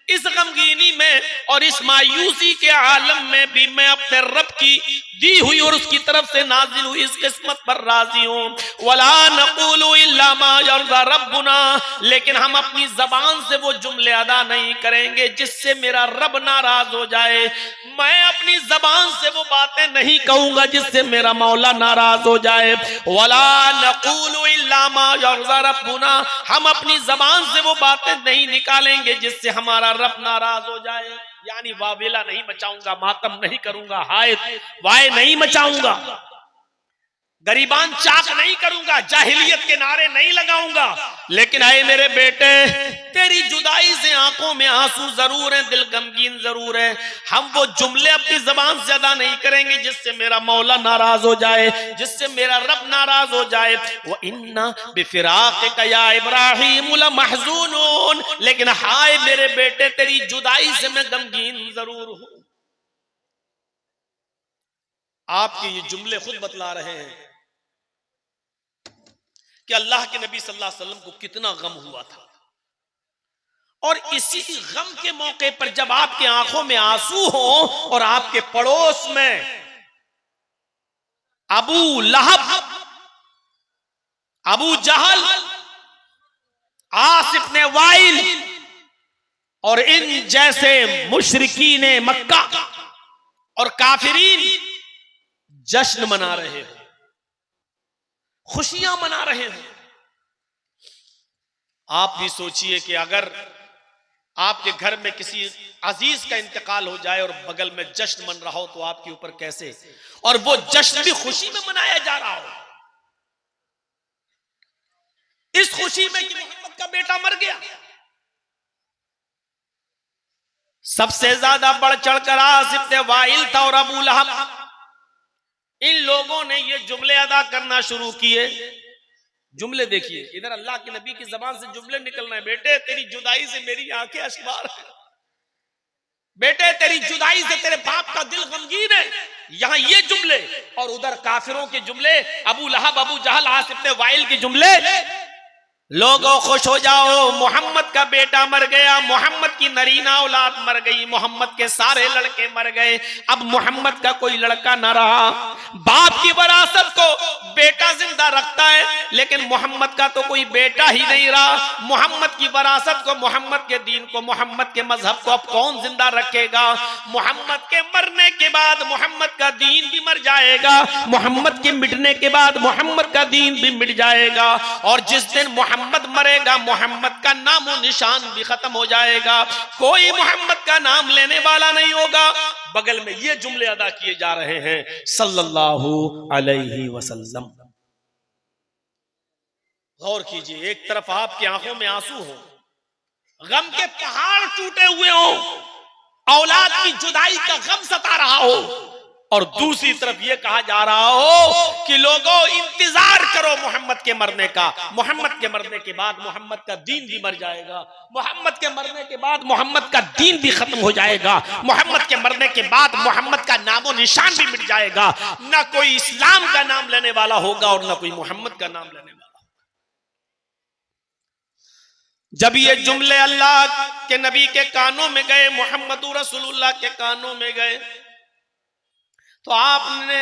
इस गमगीनी में और इस मायूसी के आलम में भी मैं अपने रब की दी हुई और उसकी तरफ से नाजिल हुई इस किस्मत पर राजी हूं। वला नक़ूलु इल्ला मा यरज़ा रब्बुना, लेकिन हम अपनी जबान से वो जुमले अदा नहीं करेंगे जिससे मेरा रब नाराज हो जाए। मैं अपनी जबान से वो बातें नहीं कहूंगा जिससे मेरा मौला नाराज हो जाए। वला नक़ूलु इल्ला मा यरज़ा रब्बुना, हम अपनी जबान से वो बातें नहीं निकालेंगे जिससे हमारा रब नाराज हो जाए। यानी वावेला नहीं मचाऊंगा, मातम नहीं करूंगा, हाय वाय नहीं मचाऊंगा, गरीबान चाक नहीं करूंगा, जाहिलियत के नारे नहीं लगाऊंगा। लेकिन आए मेरे बेटे तेरी जुदाई से आंखों में आंसू जरूर है, दिल गमगीन जरूर है। हम वो जुमले अपनी जबान से अदा नहीं करेंगे जिससे मेरा मौला नाराज हो जाए, जिससे मेरा रब नाराज हो जाए। वो इन्ना बिफिराक़िका या इब्राहीम लमहज़ूनून, लेकिन हाय मेरे बेटे तेरी जुदाई से मैं गमगीन जरूर हूं। आपके ये जुमले खुद बतला रहे हैं कि अल्लाह के नबी सल्लल्लाहु अलैहि वसल्लम को कितना गम हुआ था। और इसी गम के मौके पर जब आपके आंखों में आंसू हो और आपके पड़ोस में अबू लहब, अबू जहल, आस इब्न वाइल और इन जैसे मुशरिकीन मक्का और काफिरीन जश्न मना रहे हो, खुशियां मना रहे हो। आप भी सोचिए कि अगर आपके घर में किसी अजीज का इंतकाल हो जाए और बगल में जश्न मन रहा हो तो आपके ऊपर कैसे, और वो जश्न भी खुशी में मनाया जा रहा हो, इस खुशी में कि मोहम्मद का बेटा मर गया। सबसे ज्यादा बढ़ चढ़कर आस इब्न वाइल था और अबू लहब, इन लोगों ने ये जुमले अदा करना शुरू किए। जुमले देखिए, इधर अल्लाह के नबी की जबान से जुमले निकल रहे हैं, बेटे तेरी जुदाई से मेरी आंखें अश्कबार है, बेटे तेरी जुदाई से तेरे बाप का दिल गमगीन है। यहां ये जुमले, और उधर काफिरों के जुमले, अबू लहब, अबू जहल, आस इब्न वाइल के जुमले। लोगों खुश हो जाओ, मोहम्मद का बेटा मर गया, मोहम्मद की नरीना औलाद मर गई, मोहम्मद के सारे लड़के मर गए, अब मोहम्मद का कोई लड़का न रहा। बाप की विरासत को बेटा जिंदा रखता है लेकिन मोहम्मद का तो कोई बेटा ही नहीं रहा। मोहम्मद की विरासत को, मोहम्मद के दीन को, मोहम्मद के मजहब को अब कौन जिंदा रखेगा? मोहम्मद के मरने के बाद मोहम्मद का दीन भी मर जाएगा, मोहम्मद के मिटने के बाद मोहम्मद का दीन भी मिट जाएगा। और जिस दिन मोहम्मद मोहम्मद मरेगा, मोहम्मद का नामो निशान भी खत्म हो जाएगा, कोई मोहम्मद का नाम लेने वाला नहीं होगा। बगल में ये जुमले अदा किए जा रहे हैं सल्लल्लाहु अलैहि वसल्लम। गौर कीजिए, एक तरफ आपकी आंखों में आंसू हो, गम के पहाड़ टूटे हुए हो, औलाद की जुदाई का गम सता रहा हो, और दूसरी तरफ यह कहा जा रहा हो कि लोगों इंतजार करो मोहम्मद के मरने का, मोहम्मद के मरने के बाद मोहम्मद का दीन भी मर जाएगा, मोहम्मद के मरने के बाद मोहम्मद का दीन भी खत्म हो जाएगा, मोहम्मद के मरने के बाद मोहम्मद का नामो निशान भी मिट जाएगा, ना कोई इस्लाम का नाम लेने वाला होगा और ना कोई मोहम्मद का नाम लेने वाला। जब ये जुमले अल्लाह के नबी के कानों में गए, मोहम्मद रसूलुल्लाह के कानों में गए, तो आपने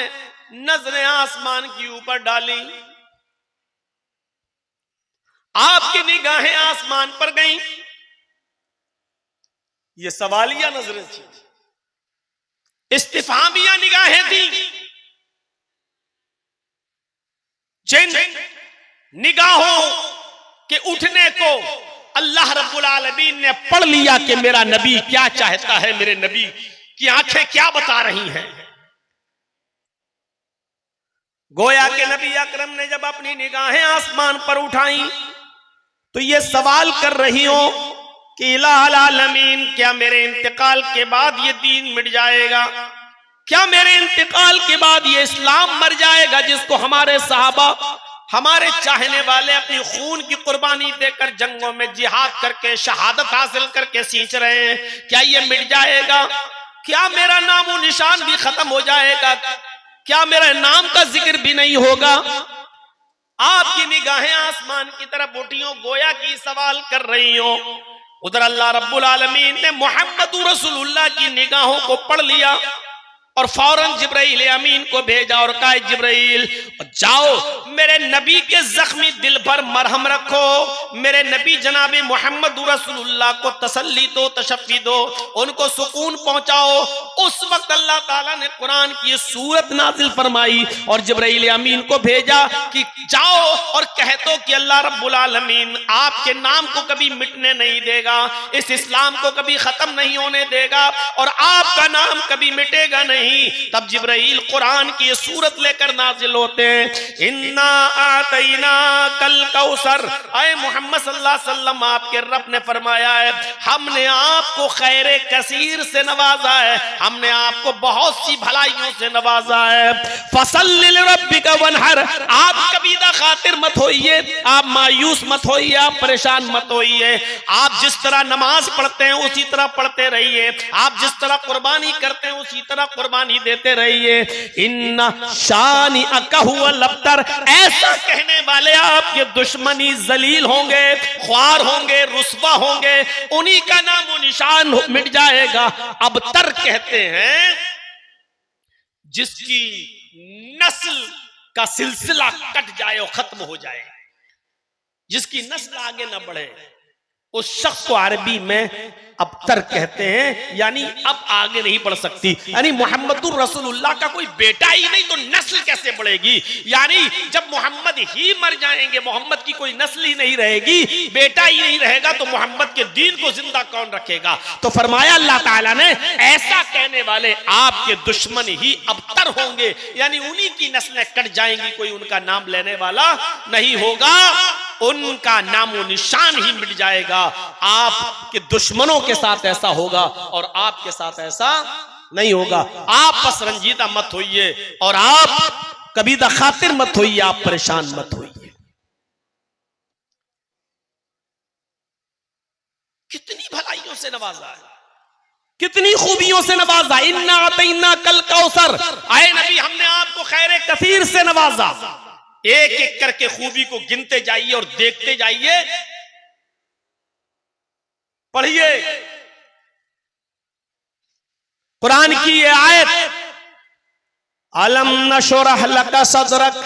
नजरें आसमान की ऊपर डाली, आपकी निगाहें आसमान पर गईं। ये सवालिया नजरें थी, इस्तिफामिया निगाहें थी। जिन निगाहों के उठने को अल्लाह रब्बुल आलमीन ने पढ़ लिया कि मेरा नबी क्या चाहता है, मेरे नबी की आंखें क्या बता रही हैं। गोया के नबी अकरम ने जब अपनी निगाहें आसमान पर उठाई तो ये सवाल कर रही हो कि इलाहुल आलमीन, क्या मेरे इंतकाल के बाद ये दीन मिट जाएगा, क्या मेरे इंतकाल के बाद ये इस्लाम मर जाएगा जिसको हमारे सहाबा, हमारे चाहने वाले अपनी खून की कुर्बानी देकर जंगों में जिहाद करके शहादत हासिल करके सींच रहे हैं, क्या ये मिट जाएगा, क्या मेरा नामो निशान भी खत्म हो जाएगा, क्या मेरे नाम का जिक्र भी नहीं होगा। आपकी निगाहें आसमान की तरफ उठी हो, गोया की सवाल कर रही हो। उधर अल्लाह रब्बुल आलमीन ने मोहम्मद रसूलुल्लाह की निगाहों को पढ़ लिया और फौरन जिब्राइल अमीन को भेजा और कहा, जिब्राइल जाओ मेरे नबी के जख्मी दिल पर मरहम रखो, मेरे नबी जनाबे मोहम्मद रसूलुल्लाह को तसल्ली दो, तशफ़ी दो, उनको सुकून पहुंचाओ। उस वक्त अल्लाह ताला ने कुरान की सूरत नाजिल फरमाई और जिब्राइल अमीन को भेजा कि जाओ और कह दो कि अल्लाह रब्बुल आलमीन आपके नाम को कभी मिटने नहीं देगा, इस इस्लाम को कभी खत्म नहीं होने देगा और आपका नाम कभी मिटेगा नहीं। तब जिब्राइल कुरान की सूरत लेकर नाजिल होते हैं, इन्ना आतैना कल कौसर। आए मोहम्मद सल्लल्लाहु अलैहि वसल्लम, आपके रब ने फरमाया है हमने आपको खैरे कसीर से नवाजा है, हमने आपको बहुत सी भलाइयों से नवाजा है। फसल्लि लिरब्बिका वनहर, आप कबीदा खातिर मत होइए, आप मायूस मत होइए, आप परेशान मत होइए। आप जिस तरह नमाज पढ़ते हैं उसी तरह पढ़ते रहिए, आप जिस तरह कुर्बानी करते हैं उसी तरह कुर्बानी देते रहिए। इन्ना शानी अकहु लफ्तर, ऐसा कहने वाले आपके दुश्मनी जलील होंगे, ख्वार होंगे, रुस्वा होंगे, उन्हीं का नामो निशान मिट जाएगा। अब तर कहते हैं जिसकी नस्ल का सिलसिला कट जाए और खत्म हो जाए, जिसकी नस्ल आगे न बढ़े, उस शख्स को अरबी में अबतर कहते हैं, यानी अब आगे नहीं बढ़ सकती। यानी मोहम्मदुर रसूलुल्लाह का कोई बेटा ही नहीं तो नस्ल कैसे बढ़ेगी। यानी जब मोहम्मद ही मर जाएंगे, मोहम्मद की कोई नस्ल ही नहीं रहेगी, बेटा ही नहीं रहेगा, तो मोहम्मद के दीन को जिंदा कौन रखेगा। तो फरमाया अल्लाह ताला ने, ऐसा कहने वाले आपके दुश्मन ही अबतर होंगे, यानी उन्हीं की नस्लें कट जाएंगी, कोई उनका नाम लेने वाला नहीं होगा, उनका नामो निशान ही मिट जाएगा। आपके दुश्मनों के साथ ऐसा होगा और आपके साथ ऐसा नहीं होगा। आप बस रंजीदा मत होइए और आप कबीदा खातिर मत होइए, आप परेशान मत होइए। कितनी भलाइयों से नवाजा है, कितनी खूबियों से नवाजा। इन्ना अतैना कल कौसर, आए नबी हमने आपको खैर कसीर से नवाजा। एक एक करके खूबी को गिनते जाइए और देखते जाइए, पढ़िए कुरान की ये आयत, अलम नशरह लका सदरक।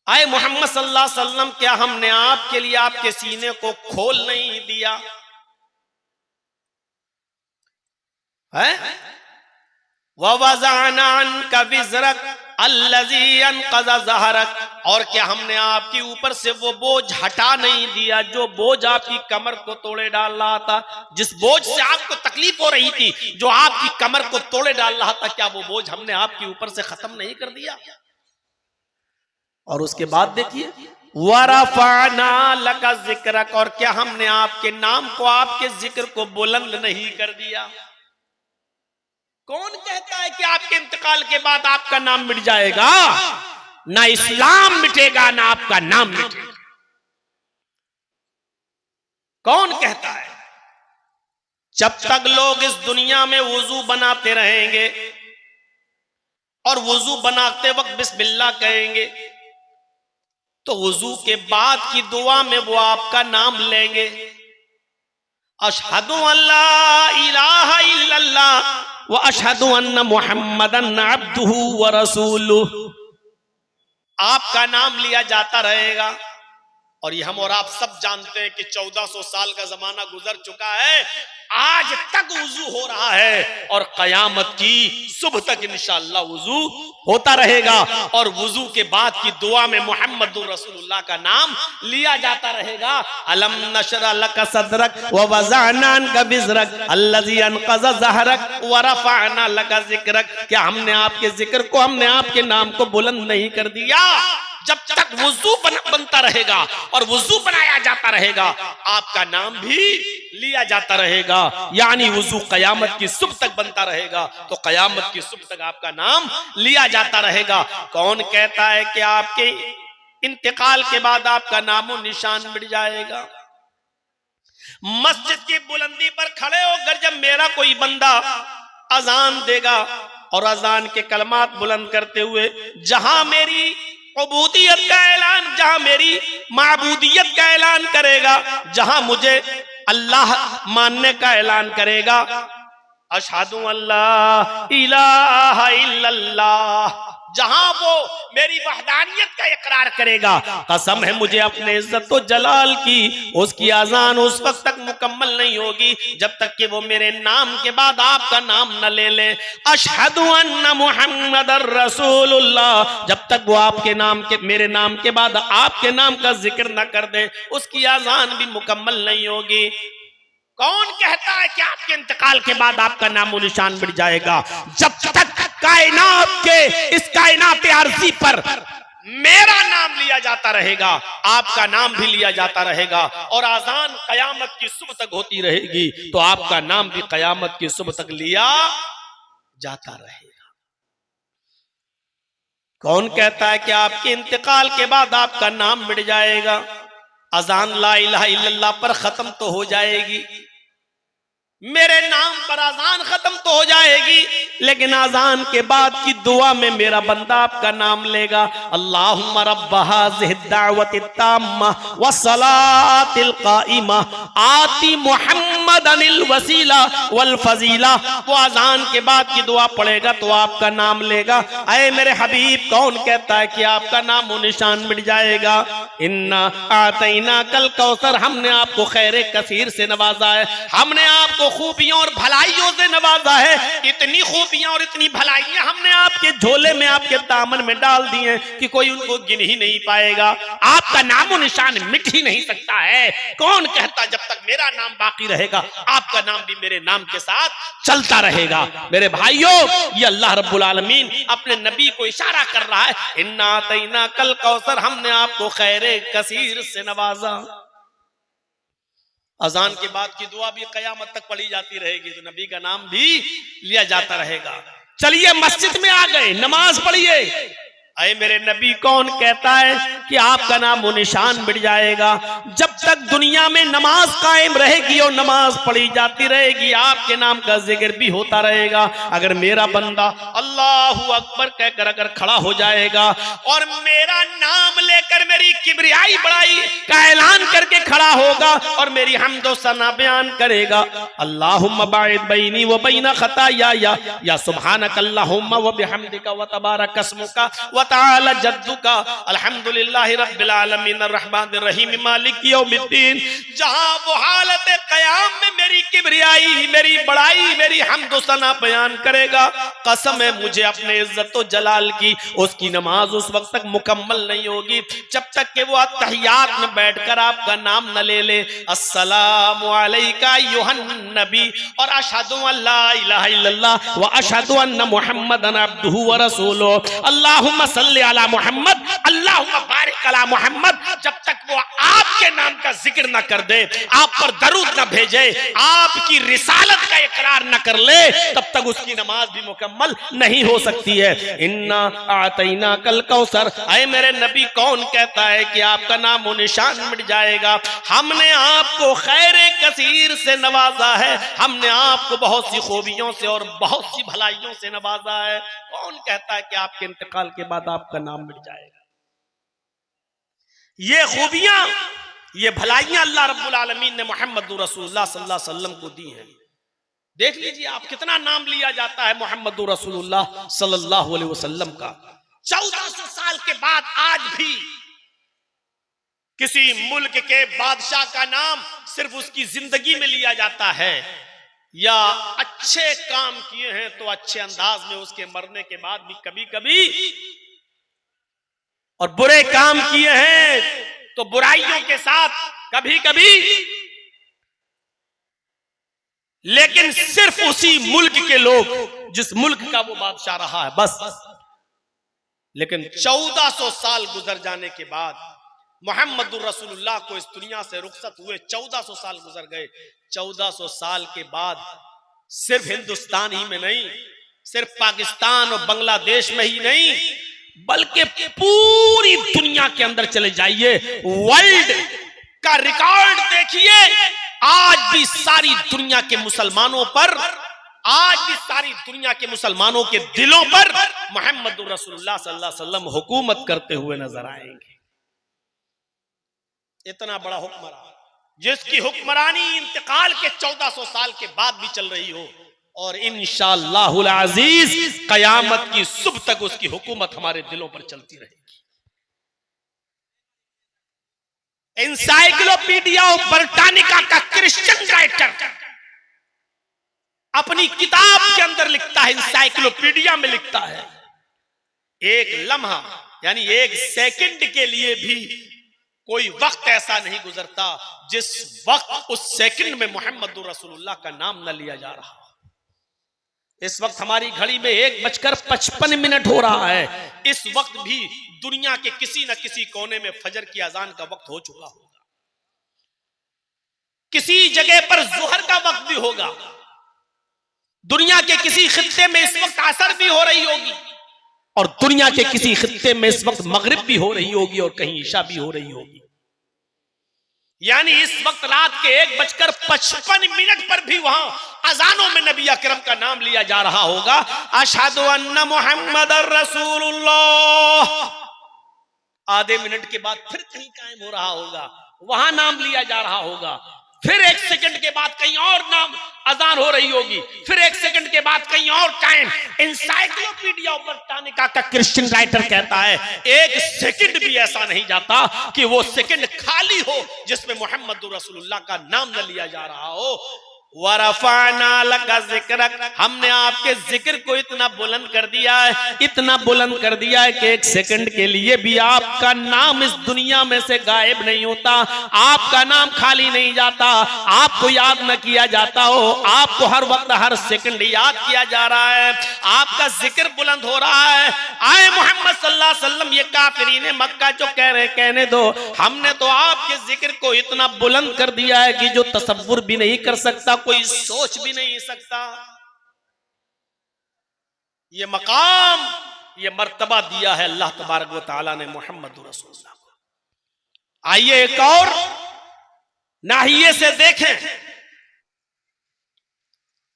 आए मोहम्मद सल्लल्लाहु अलैहि वसल्लम, क्या हमने आपके लिए आपके सीने को खोल नहीं दिया है? ववज़अना अन्का विज़रक अल्लज़ी अनक़ज़ ज़हरक, और क्या हमने आपके ऊपर से वो बोझ हटा नहीं दिया जो बोझ आपकी कमर को तोड़े डाल रहा था। जिस बोझ से आपको तकलीफ हो रही थी, जो आपकी कमर को तोड़े डाल रहा था, क्या वो बोझ हमने आपके ऊपर से खत्म नहीं कर दिया? और उसके बाद देखिए वरफ़अना लका ज़िक्रक, और क्या हमने आपके नाम को, आपके जिक्र को बुलंद नहीं कर दिया? कौन कहता है कि आपके इंतकाल के बाद आपका नाम मिट जाएगा? ना इस्लाम मिटेगा, ना आपका नाम मिटेगा। कौन कहता है? जब तक लोग इस दुनिया में वुजू बनाते रहेंगे और वुजू बनाते वक्त बिस्मिल्लाह कहेंगे, तो वुजू के बाद की दुआ में वो आपका नाम लेंगे, अशहदु अल्ला इलाहा इल्लल्लाह व अशहदु अन्ना मुहम्मदन अब्दुहु व रसूलुहु। आपका नाम लिया जाता रहेगा। और ये हम और आप सब जानते हैं कि 1400 साल का जमाना गुजर चुका है, आज तक वुजू हो रहा है और कयामत की सुबह तक इंशाअल्लाह वुजू होता रहेगा। और वुजू के बाद की दुआ में मुहम्मदुर रसूलुल्लाह का नाम लिया जाता रहेगा। अलम नशरा लका सदरक व वज़अना अन्का विज़रक अल्लज़ी अनक़ज़ ज़हरक व रफ़अना लका ज़िक्रक। क्या हमने आपके जिक्र को, हमने आपके नाम को बुलंद नहीं कर दिया? जब तक वुजू बनता रहेगा और वुजू बनाया जाता रहेगा, आपका नाम भी लिया जाता रहेगा। यानी वुजू कयामत की सुबह तक बनता रहेगा, तो कयामत की सुबह तक आपका नाम लिया जाता रहेगा। कौन कहता है कि आपके इंतकाल के बाद आपका नामो निशान मिट जाएगा? मस्जिद की बुलंदी पर खड़े होकर जब मेरा कोई बंदा अजान देगा और अजान के कलमात बुलंद करते हुए जहां मेरी उबूदियत का ऐलान, जहां मेरी माबूदियत का ऐलान करेगा, जहां मुझे अल्लाह मानने का ऐलान करेगा, अशहदु अल्ला इलाहा इल्लल्लाह, जहां वो मेरी वहदानियत का इकरार करेगा, कसम है मुझे अपने इज्जत व जलाल की, उसकी अजान उस वक्त तक मुकम्मल नहीं होगी जब तक कि वो मेरे नाम के बाद आपका नाम न ले ले। अशहदु अन्ना मुहम्मदर रसूलुल्लाह, जब तक वो आपके नाम के, मेरे नाम के बाद आपके नाम का जिक्र न कर दे, उसकी अजान भी मुकम्मल नहीं होगी। कौन कहता है कि आपके इंतकाल के बाद आपका नामो निशान मिट जाएगा? जब तक कायनात के, इस कायनात अर्ज़ी पर मेरा नाम लिया जाता रहेगा, आपका नाम भी लिया जाता रहेगा, और आजान कयामत की सुबह तक होती रहेगी, तो आपका नाम भी कयामत की सुबह तक लिया जाता रहेगा। कौन कहता है कि आपके इंतकाल के बाद आपका नाम मिट जाएगा? अजान ला इलाहा इल्लल्लाह पर खत्म तो हो जाएगी, मेरे नाम पर अजान खत्म तो हो जाएगी, लेकिन अजान के बाद की दुआ में मेरा बंदा आपका नाम लेगा। अल्लाहुम्मा रब्ब हाज़िहि दावति ताम्मा व सलातिल काइमा आती मुहम्मदनिल वसीला वल फजीला। वो अजान के बाद की दुआ पढ़ेगा तो आपका नाम लेगा। अरे मेरे हबीब, कौन कहता है कि आपका नाम व निशान मिट जाएगा? इन्ना आतैना कल कौसर, हमने आपको खैर कसीर से नवाजा है, हमने आपको खूबियों और भलाइयों से नवाजा है। इतनी खूबियां और इतनी भलाइयां हमने आपके झोले में, आपके दामन में डाल दी हैं कि कोई उनको गिन ही नहीं पाएगा। आपका नामो निशान मिट ही नहीं सकता है। कौन कहता जब तक मेरा नाम बाकी रहेगा आपका नाम भी मेरे नाम के साथ चलता रहेगा? मेरे भाइयों, ये अल्लाह रब्बुल आलमीन अपने नबी को इशारा कर रहा है, इन्ना आतैना कल कौसर, हमने आपको खैर कसीर से नवाजा। अजान के बाद की दुआ भी कयामत तक पढ़ी जाती रहेगी, तो नबी का नाम भी लिया जाता रहेगा। चलिए मस्जिद में आ गए, नमाज पढ़िए। अरे मेरे नबी, कौन कहता है कि आपका नाम वो निशान मिट जाएगा? जब तक दुनिया में नमाज कायम रहेगी और नमाज पढ़ी जाती रहेगी, आपके नाम का जिक्र भी होता रहेगा। अगर मेरा बंदा अल्लाहु अकबर कहकर अगर खड़ा हो जाएगा और मेरा नाम लेकर मेरी किबरियाई बड़ाई का ऐलान करके खड़ा होगा और मेरी हम्द व सना बयान करेगा, अल्लाहुम्मा बाइद बैनी व बैना खताया या सुब्हानक अल्लाहुम्मा व बिहम्दिका व तबारक अस्मुका व तआला जद्दुका अल्हम्दुलिल्लाह अल्हम्दुलिल्लाहि रब्बिल आलमीन अर्रहमानिर रहीम मालिक यौमिद्दीन, जहां वो हालत क़याम में मेरी किबरियाई, मेरी बड़ाई, मेरी हम्द व सना बयान करेगा, कसम है मुझे अपने इज्जत व जलाल की, उसकी नमाज उस वक्त तक मुकम्मल नहीं होगी जब तक कि वो अत्तहियात में बैठकर आपका नाम न ले ले, अस्सलामु अलैका अय्युहन नबी और अशहदु अल्ला इलाहा इल्लल्लाह व अशहदु अन्ना मुहम्मदन अब्दुहु व रसूलुहु, अल्लाहुम्मा सल्लि अला मुहम्मद, अल्लाहुम्मा बारिक अला मुहम्मद। जब तक वो आपके नाम का जिक्र न कर दे, आप पर दरूद न भेजे, आपकी रिसालत का इकरार न कर ले, तब तक उसकी नमाज भी मुकम्मल नहीं हो सकती है। इन्ना आतैना कल कौसर, ऐ मेरे नबी कौन कहता है कि आपका नाम और निशान मिट जाएगा? हमने आपको खैर कसीर से नवाजा है, हमने आपको बहुत सी खूबियों से और बहुत सी भलाइयों से नवाजा है। कौन कहता है कि आपके इंतकाल के बाद आपका नाम मिट जाएगा? ये खूबियां, ये भलाइयां अल्लाह रब्बुल आलमीन ने मोहम्मद रसूलुल्लाह सल्लल्लाहु अलैहि वसल्लम को दी हैं। देख लीजिए आप, कितना नाम लिया जाता है मोहम्मद रसूलुल्लाह सल्लल्लाहु अलैहि वसल्लम का। 1400 साल के बाद आज भी किसी मुल्क के बादशाह का नाम सिर्फ उसकी जिंदगी में लिया जाता है, या अच्छे काम किए हैं तो अच्छे अंदाज में उसके मरने के बाद भी कभी कभी, और बुरे काम किए हैं तो बुराइयों के साथ कभी कभी, लेकिन सिर्फ उसी मुल्क के लोग जिस मुल्क का वो बादशाह रहा है बस। लेकिन 1400 साल गुजर जाने के बाद मोहम्मदुर रसूलुल्लाह को इस दुनिया से रुखसत हुए 1400 साल गुजर गए। 1400 साल के बाद सिर्फ हिंदुस्तान ही में नहीं, सिर्फ पाकिस्तान और बांग्लादेश में ही नहीं, बल्कि पूरी दुनिया के अंदर चले जाइए, वर्ल्ड का रिकॉर्ड देखिए, आज भी सारी दुनिया के मुसलमानों पर, आज भी सारी दुनिया के मुसलमानों के दिलों पर मोहम्मदुर रसूलुल्लाह सल्लल्लाहु अलैहि वसल्लम हुकूमत करते हुए नजर आएंगे। इतना बड़ा हुक्मरान जिसकी हुक्मरानी इंतकाल के 1400 साल के बाद भी चल रही हो, और इंशाअल्लाहुल अजीज कयामत की सुबह तक उसकी हुकूमत हमारे दिलों पर चलती रहेगी। एनसाइक्लोपीडिया ब्रिटानिका का क्रिश्चियन राइटर अपनी किताब के अंदर लिखता है, एनसाइक्लोपीडिया में लिखता है, एक लम्हा यानी एक सेकंड के लिए भी कोई वक्त ऐसा नहीं गुजरता जिस वक्त उस सेकंड में मोहम्मद रसूलुल्लाह का नाम न लिया जा रहा। इस वक्त हमारी घड़ी में 1:55 हो रहा है। इस वक्त भी दुनिया के किसी न किसी कोने में फजर की अजान का वक्त हो चुका होगा, किसी जगह पर जुहर का वक्त भी होगा, दुनिया के किसी खित्ते में इस वक्त असर भी हो रही होगी, और दुनिया के किसी खित्ते में इस वक्त मगरिब भी हो रही होगी, और कहीं ईशा भी हो रही होगी। यानी इस वक्त रात के 1:55 पर भी वहां अजानों में नबी अकरम का नाम लिया जा रहा होगा, अशहदु अन्ना मुहम्मदर रसूलुल्लाह। आधे मिनट के बाद फिर कहीं कायम हो रहा होगा, वहां नाम लिया जा रहा होगा, फिर 1 सेकंड के बाद कहीं और नाम अजान हो रही होगी, फिर 1 सेकंड के बाद कहीं और टाइम। एनसाइक्लोपीडिया ब्रिटानिका का क्रिश्चियन राइटर कहता है 1 सेकंड भी ऐसा नहीं जाता कि वो सेकंड खाली हो जिसमें मोहम्मद रसूलुल्लाह का नाम न लिया जा रहा हो। वरफाना लका जिक्रक, हमने आपके जिक्र को इतना बुलंद कर दिया है, इतना बुलंद कर दिया है कि 1 सेकंड के लिए भी आपका नाम इस दुनिया में से गायब नहीं होता, आपका नाम खाली नहीं जाता, आपको याद न किया जाता हो, आपको हर वक्त हर सेकंड याद किया जा रहा है, आपका जिक्र बुलंद हो रहा है। आए मोहम्मद सल्लल्लाहु अलैहि वसल्लम, ये काफिरीने मक्का जो कह रहे कहने दो, हमने तो आपके जिक्र को इतना बुलंद कर दिया है कि जो तसव्वुर भी नहीं कर सकता, कोई सोच भी नहीं सकता। ये मकाम, ये मर्तबा दिया है अल्लाह तबारक व तआला ने मोहम्मद रसूलुल्लाह को। आइए एक और नाहिए से देखें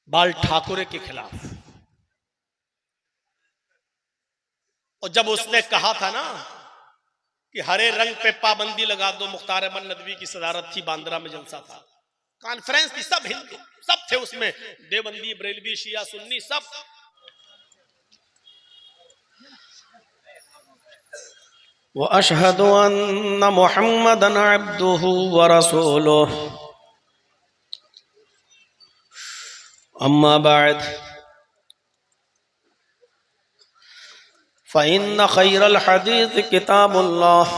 बाल ठाकुरे के खिलाफ। और जब उसने कहा था ना कि हरे रंग पे पाबंदी लगा दो, मुख्तार अहमद नदवी की सदारत थी, बांद्रा में जलसा था, कॉन्फ्रेंस थी, सब हिंदू सब थे उसमें, देवबंदी, बरेलवी, शिया, सुन्नी सब। व अशहदु अन्ना मुहम्मदन अब्दुहु व रसूलुहु अम्मा बाद फ़इन्न खैरल हदीस किताबुल्लाह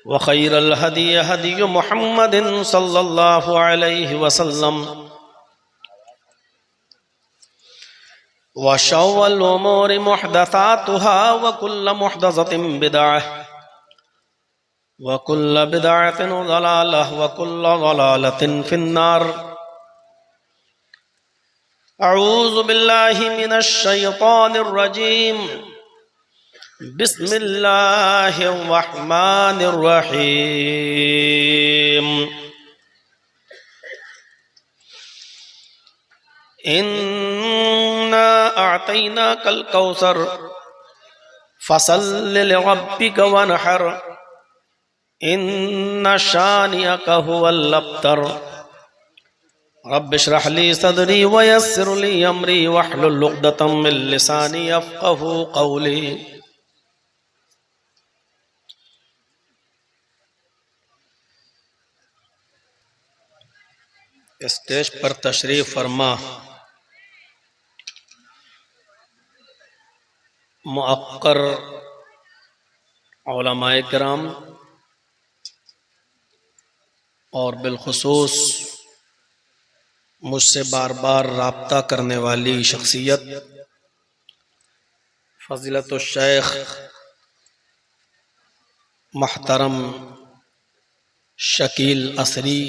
व खैरल हदी हदी मुहम्मदिन सल्लल्लाहु अलैहि वसल्लम व शर्रुल उमूरि मुहदसातुहा व कुल्लु मुहदसतिन बिदअह व कुल्लु बिदअतिन ज़लालह व कुल्लु ज़लालतिन फिन्नार। अऊज़ु बिल्लाहि मिनश शैतानिर रजीम। बिस्मिल्लाहिर रहमानिर रहीम। इन्ना अअतैनाकल कौसर फसल्लि लिरब्बिका वनहर इन्ना शानिअका हुवल अब्तर। रब्बि इश्रह ली सदरी व यस्सिर ली अमरी वहलुल उक़दतम मिन लिसानी यफ़क़हू क़ौली। स्टेज पर तशरीफ फरमा मुअक्कर उलमाए किराम और बिलखुसूस मुझसे बार बार राब्ता करने वाली शख्सियत फ़ज़ीलतुश शेख मुहतरम शकील असरी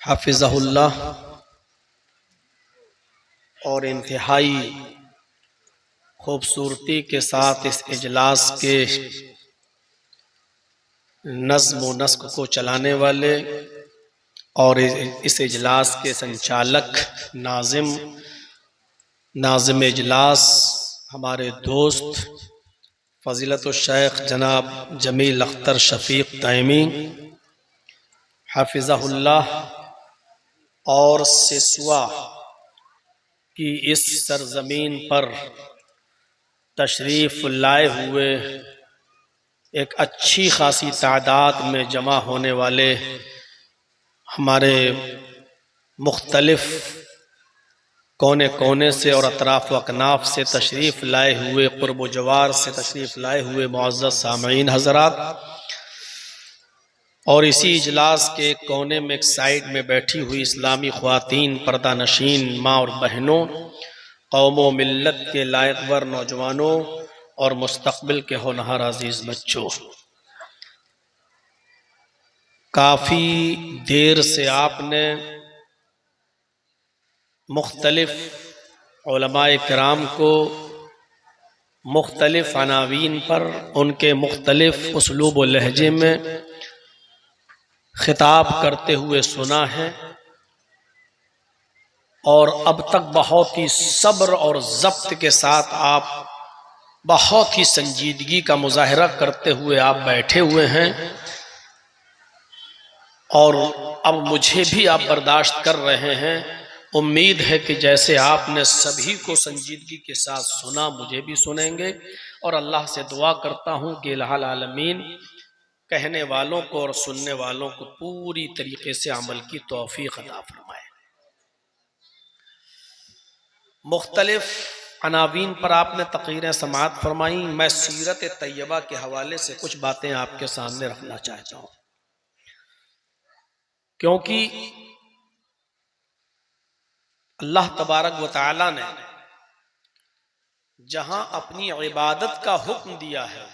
हाफिज़हुल्लाह और इंतहाई खूबसूरती के साथ इस इजलास के नज़्म व नस्क को चलाने वाले और इस इजलास के संचालक नाज़िम इजलास हमारे दोस्त फ़ज़ीलतुश शेख जनाब जमील अख्तर शफ़ीक़ तैमी हाफिज़हुल्लाह और सिसवा की इस सरजमीन पर तशरीफ़ लाए हुए एक अच्छी खासी तादाद में जमा होने वाले हमारे मुख्तलिफ कोने कोने से और अतराफ़ व अकनाफ़ से तशरीफ़ लाए हुए क़ुर्ब व जवार से तशरीफ़ लाए हुए मुअज़्ज़ज़ सामईन हज़रात और इसी इजलास के कोने में एक साइड में बैठी हुई इस्लामी ख़वातीन पर्दा नशीन माँ और बहनों कौमों मिल्लत के लायकवर नौजवानों और मुस्तक़बिल के होनहार अज़ीज़ बच्चों, काफ़ी देर से आपने मुख्तलिफ उलमाए किराम को मुख्तलिफ अनावीन पर उनके मुख्तलिफ उसलूब व लहजे में खिताब करते हुए सुना है और अब तक बहुत ही सब्र और ज़ब्त के साथ आप बहुत ही संजीदगी का मुजाहरा करते हुए आप बैठे हुए हैं और अब मुझे भी आप बर्दाश्त कर रहे हैं। उम्मीद है कि जैसे आपने सभी को संजीदगी के साथ सुना मुझे भी सुनेंगे और अल्लाह से दुआ करता हूँ कि इलाहुल आलमीन कहने वालों को और सुनने वालों को पूरी तरीके से अमल की तौफीक अता फरमाए। मुख्तलिफ अनावीन पर आपने तक़रीरें समाअत फरमाई। मैं सीरत तैयबा के हवाले से कुछ बातें आपके सामने रखना चाहता हूँ, क्योंकि अल्लाह तबारक व तआला ने जहां अपनी इबादत का हुक्म दिया है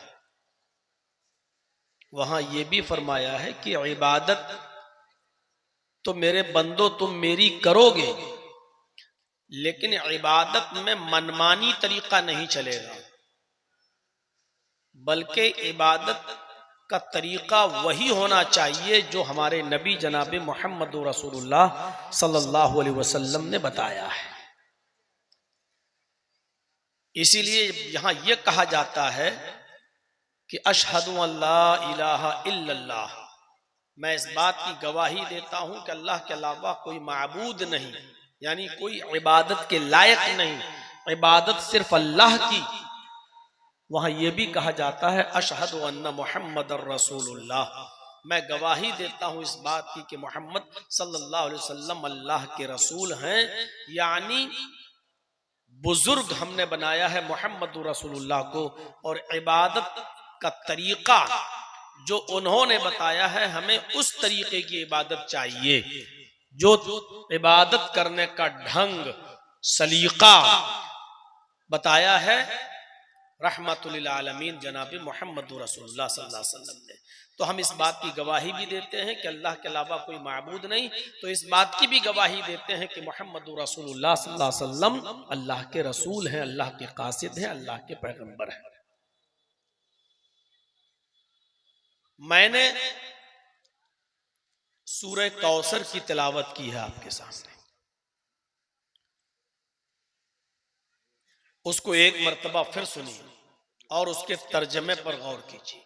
वहां ये भी फरमाया है कि इबादत तो मेरे बंदो तुम मेरी करोगे, लेकिन इबादत में मनमानी तरीका नहीं चलेगा, बल्कि इबादत का तरीका वही होना चाहिए जो हमारे नबी जनाब मोहम्मद रसूलुल्लाह सल्लल्लाहु अलैहि वसल्लम ने बताया है। इसीलिए यहां यह कहा जाता है कि अशहदु अल्ला इलाहा इल्लल्लाह, मैं इस बात की गवाही देता हूं कि अल्लाह के अलावा कोई माबूद नहीं, यानी कोई इबादत के लायक नहीं, इबादत सिर्फ अल्लाह की, वहां यह भी कहा जाता है अशहदु अन्ना मुहम्मदर रसूलुल्लाह, मैं गवाही देता हूं इस बात की कि मोहम्मद सल्लल्लाहु अलैहि वसल्लम अल्लाह के रसूल हैं। यानी बुजुर्ग हमने बनाया है मोहम्मद रसूलुल्लाह को, और इबादत का तरीका जो उन्होंने बताया है, हमें उस तरीके की इबादत चाहिए जो इबादत करने का ढंग सलीका बताया है रहमतुल लिल आलमीन जनाब मोहम्मद रसूलुल्लाह सल्लल्लाहु अलैहि वसल्लम ने। तो हम इस बात की गवाही भी देते हैं कि अल्लाह के अलावा कोई माबूद नहीं, तो इस बात की भी गवाही देते हैं कि मोहम्मद रसूलुल्लाह सल्लल्लाहु अलैहि वसल्लम अल्लाह के रसूल हैं, अल्लाह के कासिद हैं, अल्लाह के पैगंबर हैं। मैंने सूरह कौसर की तिलावत की है आपके सामने, उसको एक मर्तबा फिर सुनिए और उसके तर्जमे पर गौर कीजिए।